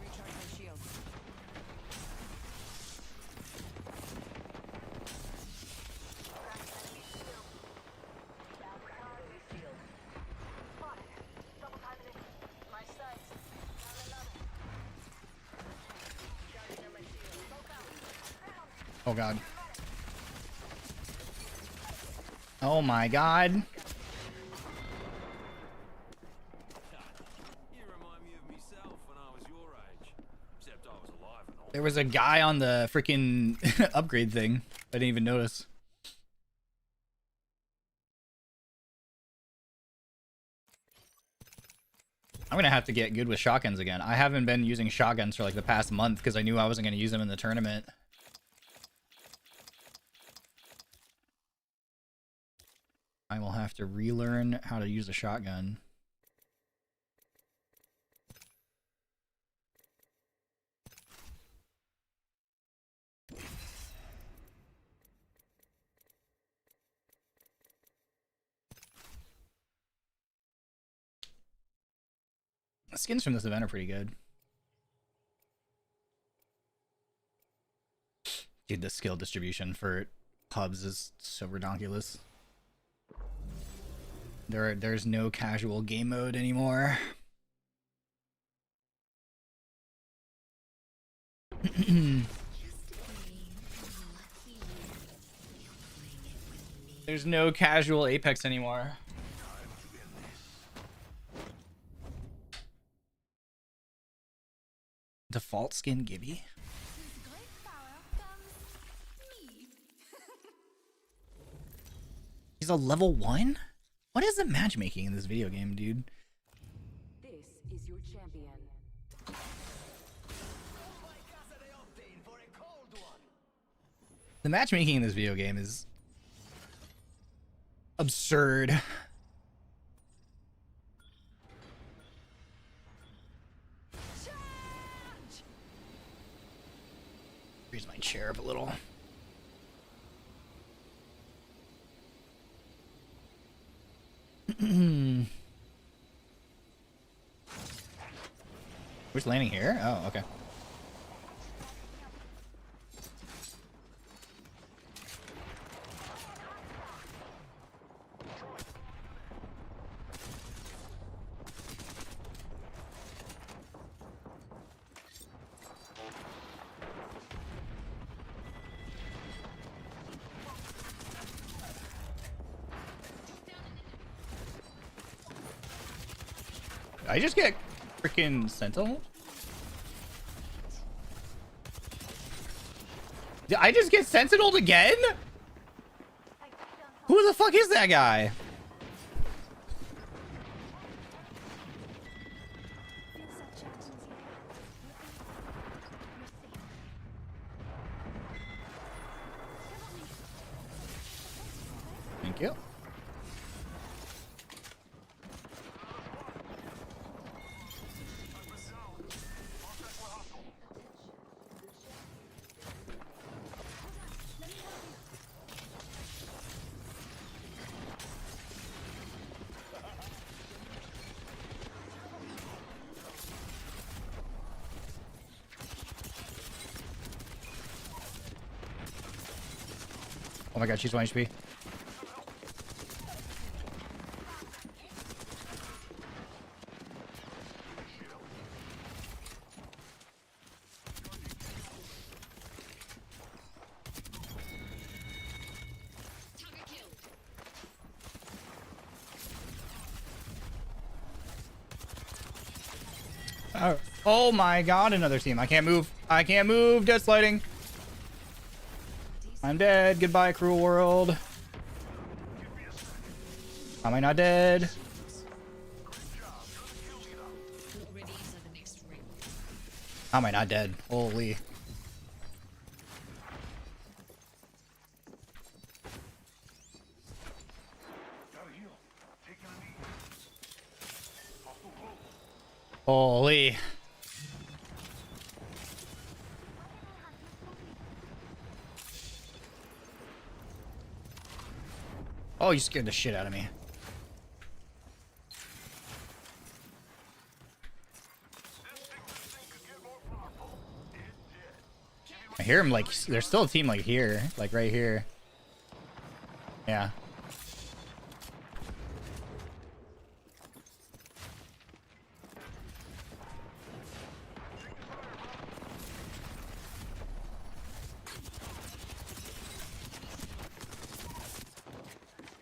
recharge my shield. Oh god. Oh my god. You remind me of myself when I was your age. Except I was alive and all. There was a guy on the freaking upgrade thing. I didn't even notice. I'm gonna have to get good with shotguns again. I haven't been using shotguns for like the past month because I knew I wasn't gonna use them in the tournament. I will have to relearn how to use a shotgun. The skins from this event are pretty good. Dude, the skill distribution for hubs is so ridiculous. There's no casual game mode anymore. There's no casual Apex anymore. Default skin Gibby. He's a level 1? What is the matchmaking in this video game, dude? This is your champion. The matchmaking in this video game is absurd. Raise my chair up a little. We're just landing here? Oh, okay. I just get freaking Sentinel? Did I just get Sentineled again? Who the fuck is that guy? Thank you. Oh my god, she's 1 HP. Oh my god, another team. I can't move. I can't move. Dead sliding. I'm dead. Goodbye, cruel world. Am I not dead? Am I not dead? Holy. Holy. Oh, you scared the shit out of me. I hear him like, there's still a team like here, like right here. Yeah.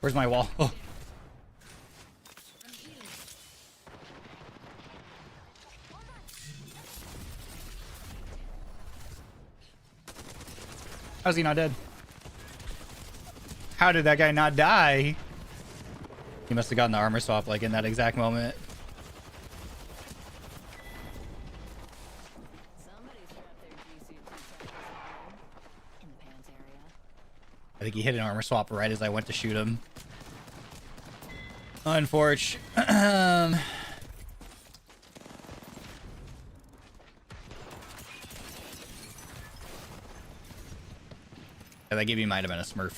Where's my wall? Oh. How's he not dead? How did that guy not die? He must have gotten the armor swap like in that exact moment. I think he hit an armor swap right as I went to shoot him. Unfortunate. That gave me might have been a smurf.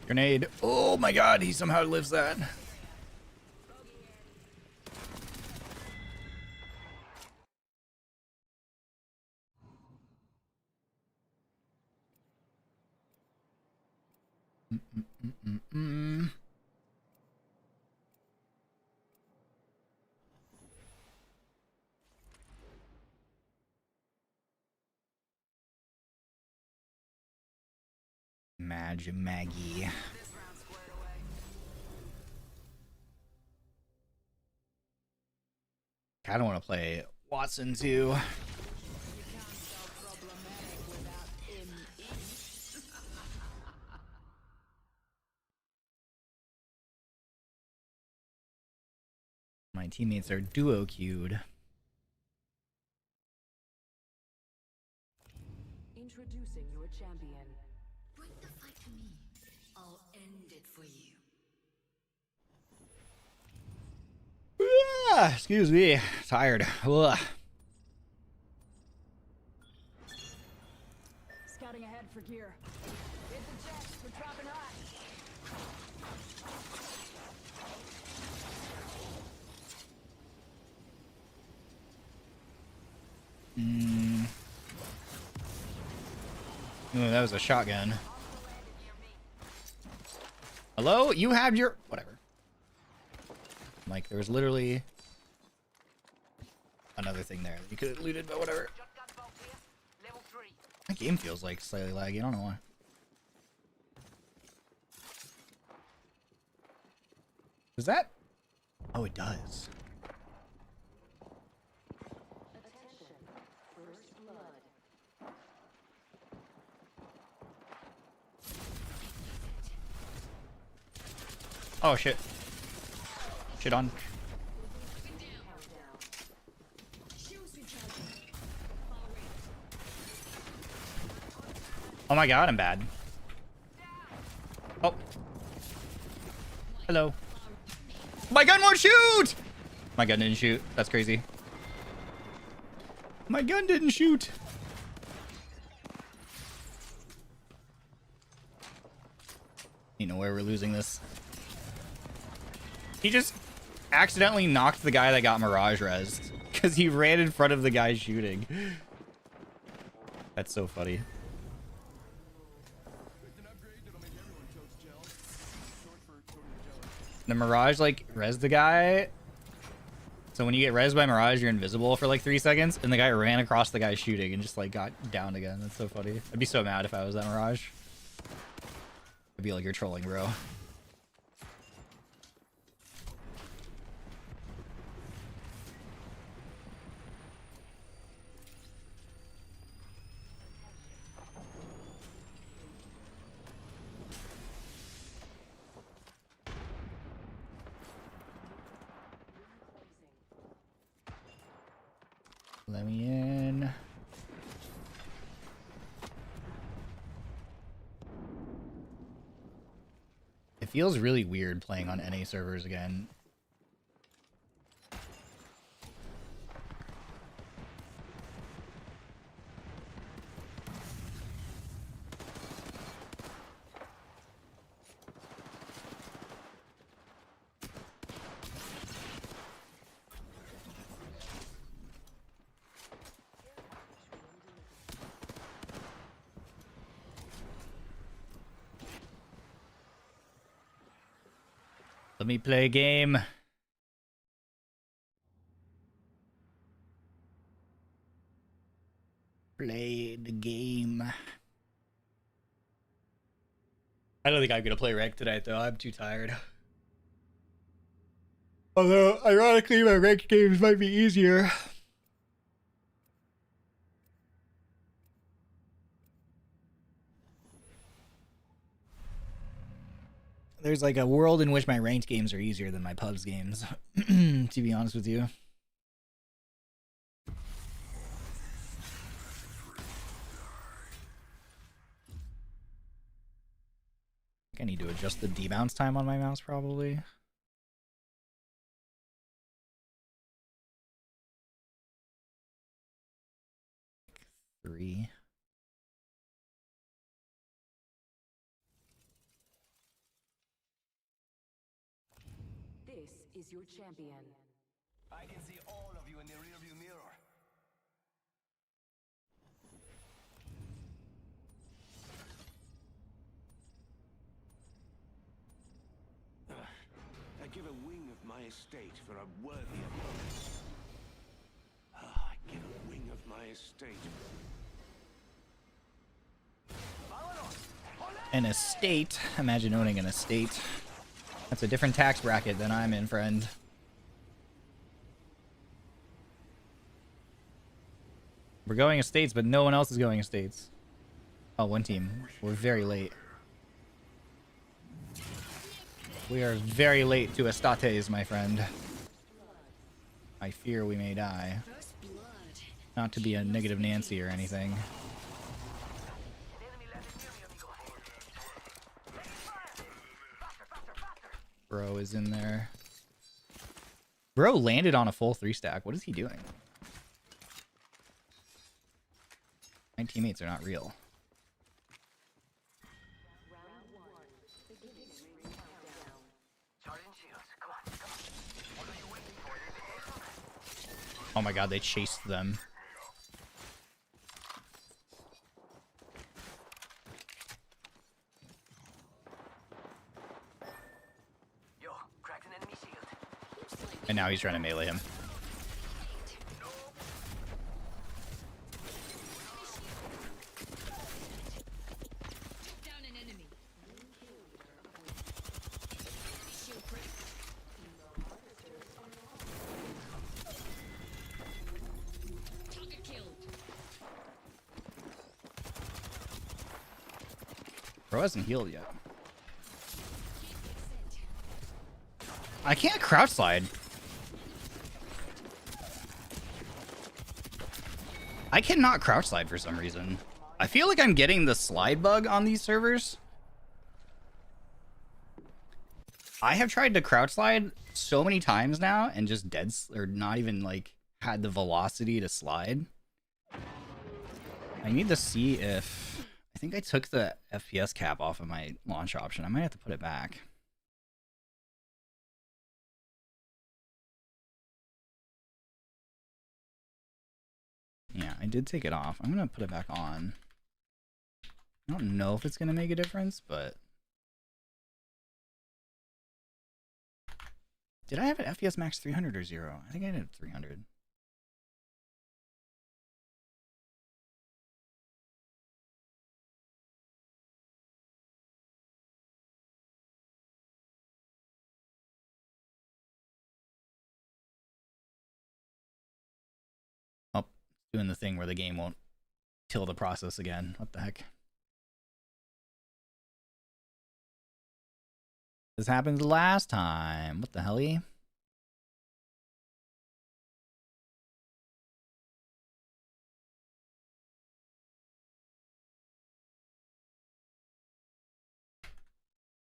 Grenade. Oh my god, he somehow lives that. Maggie. I don't want to play Watson too. My teammates are duo queued. Introducing your champion. Bring the fight to me. I'll end it for you. Ah, excuse me, tired. Ugh. Scouting ahead for gear. Hit the jets. We're dropping high. Ooh, that was a shotgun. Hello? You have your... Whatever. Like, there was literally another thing there that you could have looted, but whatever. My game feels like slightly laggy. I don't know why. Does that? Oh, it does. Attention. First blood. Oh, shit. Shit on. Oh my god, I'm bad. Oh. Hello. My gun won't shoot! My gun didn't shoot. That's crazy. My gun didn't shoot. You know where we're losing this. He just accidentally knocked the guy that got Mirage rezzed because he ran in front of the guy shooting. That's so funny. The Mirage like rezzed the guy. So when you get rezzed by Mirage, you're invisible for like 3 seconds, and the guy ran across the guy shooting and just like got downed again. That's so funny. I'd be so mad if I was that Mirage. I'd be like, you're trolling, bro. Let me in. It feels really weird playing on NA servers again. Let me play a game. Play the game. I don't think I'm gonna play ranked tonight though. I'm too tired. Although, ironically, my ranked games might be easier. there's like a world in which my ranked games are easier than my pubs games, to be honest with you. I need to adjust the debounce time on my mouse probably. Three. This is your champion. I can see all of you in the rearview mirror. I give a wing of my estate for a worthy opponent. I give a wing of my estate. An estate. Imagine owning an estate. That's a different tax bracket than I'm in, friend. We're going estates, but no one else is going estates. Oh, one team. We're very late. We are very late to estates, my friend. I fear we may die. Not to be a negative Nancy or anything. Bro is in there. Bro landed on a full 3-stack. What is he doing? My teammates are not real. Oh my god, they chased them. And now he's trying to melee him. Bro hasn't healed yet. I can't crouch slide. I cannot crouch slide for some reason. I feel like I'm getting the slide bug on these servers. I have tried to crouch slide so many times now and just or not even like had the velocity to slide. I need to see if I think I took the FPS cap off of my launch option. I might have to put it back. Yeah, I did take it off. I'm going to put it back on. I don't know if it's going to make a difference, but... Did I have an FPS max 300 or 0? I think I did 300. Oh, doing the thing where the game won't kill the process again. What the heck? This happened last time. What the hell-y?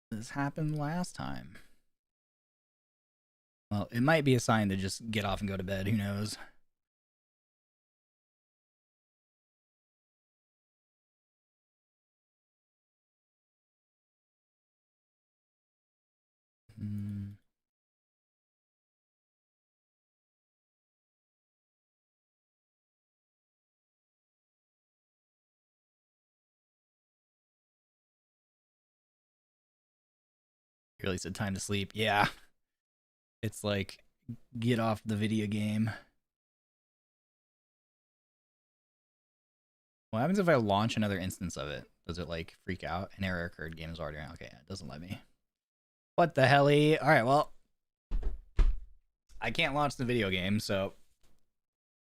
This happened last time. Well, it might be a sign to just get off and go to bed. Who knows? You really said time to sleep. Yeah. It's like, get off the video game. What happens if I launch another instance of it? Does it like freak out? An error occurred. Game is already around. Okay, it doesn't let me. What the hell-y? All right, well, I can't launch the video game, so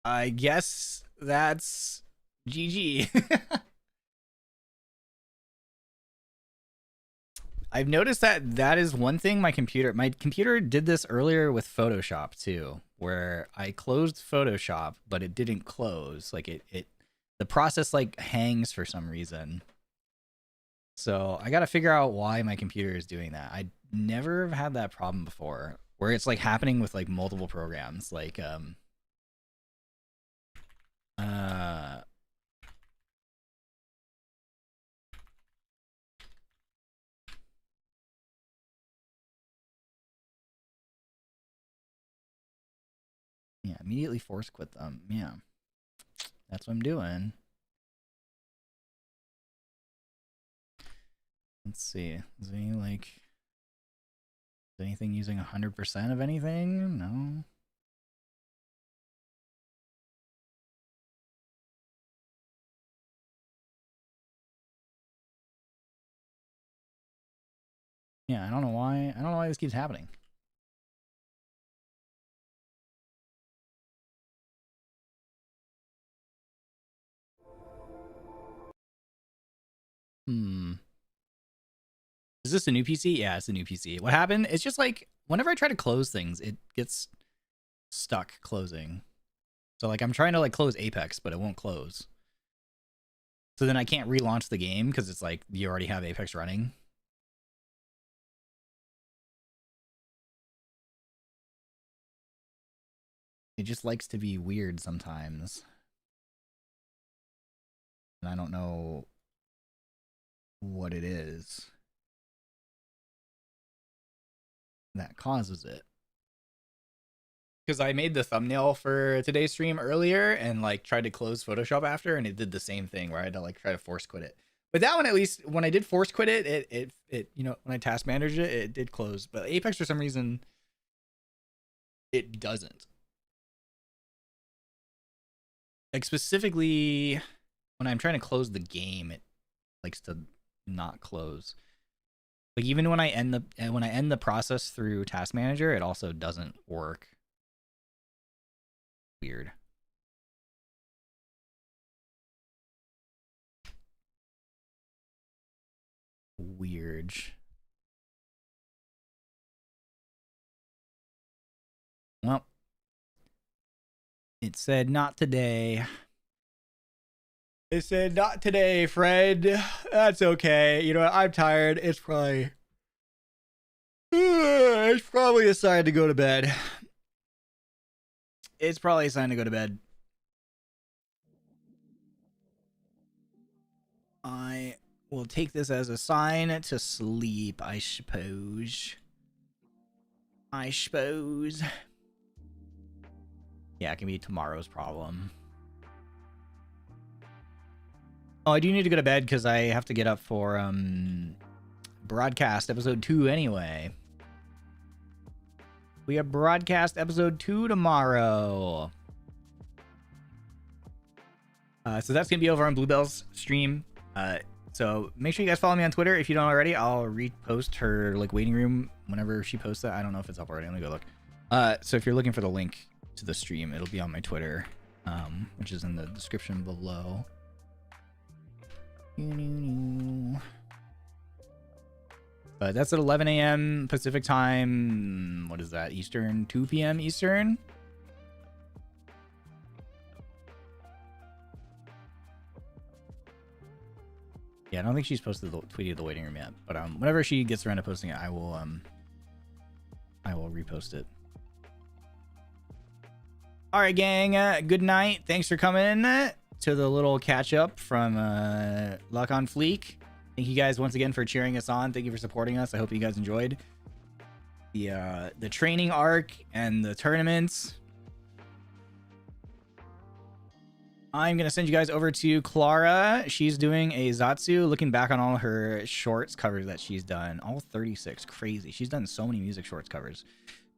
I guess that's GG. I've noticed that that is one thing my computer did this earlier with Photoshop too, where I closed Photoshop, but it didn't close. Like the process like hangs for some reason. So I got to figure out why my computer is doing that. I never have had that problem before, where it's like happening with like multiple programs, like yeah, immediately force quit them. Yeah, that's what I'm doing. Let's see. Is any like is anything using 100% of anything? No. Yeah, I don't know why. I don't know why this keeps happening. Is this a new PC? Yeah, it's a new PC. What happened? It's just like whenever I try to close things, it gets stuck closing. So like I'm trying to like close Apex, but it won't close. So then I can't relaunch the game because it's like you already have Apex running. It just likes to be weird sometimes. And I don't know what it is that causes it. Because I made the thumbnail for today's stream earlier and like tried to close Photoshop after, and it did the same thing where I had to like try to force quit it. But that one, at least when I did force quit it, it you know, when I task managed it, it did close. But Apex for some reason it doesn't. Like specifically when I'm trying to close the game, it likes to not close. Like even when I end the process through Task Manager, it also doesn't work. Weird. Weird. Well, it said not today. It said not today, Fred. That's okay. You know what? I'm tired. It's probably a sign to go to bed. It's probably a sign to go to bed. I will take this as a sign to sleep, I suppose. Yeah, it can be tomorrow's problem. Oh, I do need to go to bed because I have to get up for broadcast episode 2 anyway. We have broadcast episode 2 tomorrow. So that's gonna be over on Bluebell's stream. So make sure you guys follow me on Twitter if you don't already. I'll repost her like waiting room whenever she posts that. I don't know if it's up already. Let me go look. So if you're looking for the link to the stream, it'll be on my Twitter, which is in the description below. But that's at 11 a.m. Pacific time. What is that? Eastern? 2 p.m. Eastern? Yeah, I don't think she's posted tweeted the waiting room yet. But whenever she gets around to posting it, I will repost it. All right, gang. Good night. Thanks for coming to the little catch up from Luck on FLEEK. Thank you guys once again for cheering us on. Thank you for supporting us. I hope you guys enjoyed the training arc and the tournaments. I'm gonna send you guys over to Clara. She's doing a Zatsu, looking back on all her shorts covers that she's done. All 36. Crazy. She's done so many music shorts covers.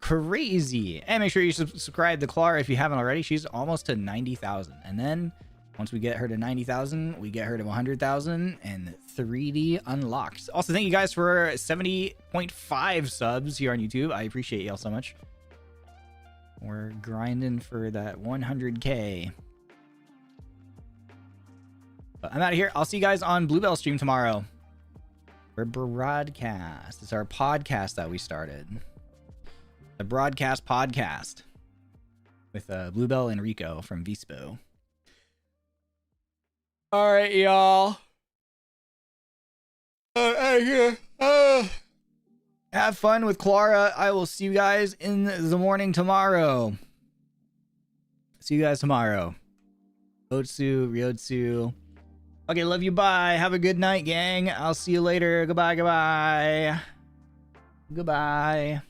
Crazy. And make sure you subscribe to Clara if you haven't already. She's almost to 90,000. And then once we get her to 90,000, we get her to 100,000 and 3D unlocked. Also, thank you guys for 70.5 subs here on YouTube. I appreciate y'all so much. We're grinding for that 100K. But I'm out of here. I'll see you guys on Bluebell stream tomorrow. For broadcast. It's our podcast that we started. The broadcast podcast. With Bluebell and Rico from Vispo. Alright, y'all. Have fun with Clara. I will see you guys in the morning tomorrow. See you guys tomorrow. Otsu, Ryotsu. Okay, love you. Bye. Have a good night, gang. I'll see you later. Goodbye, goodbye. Goodbye.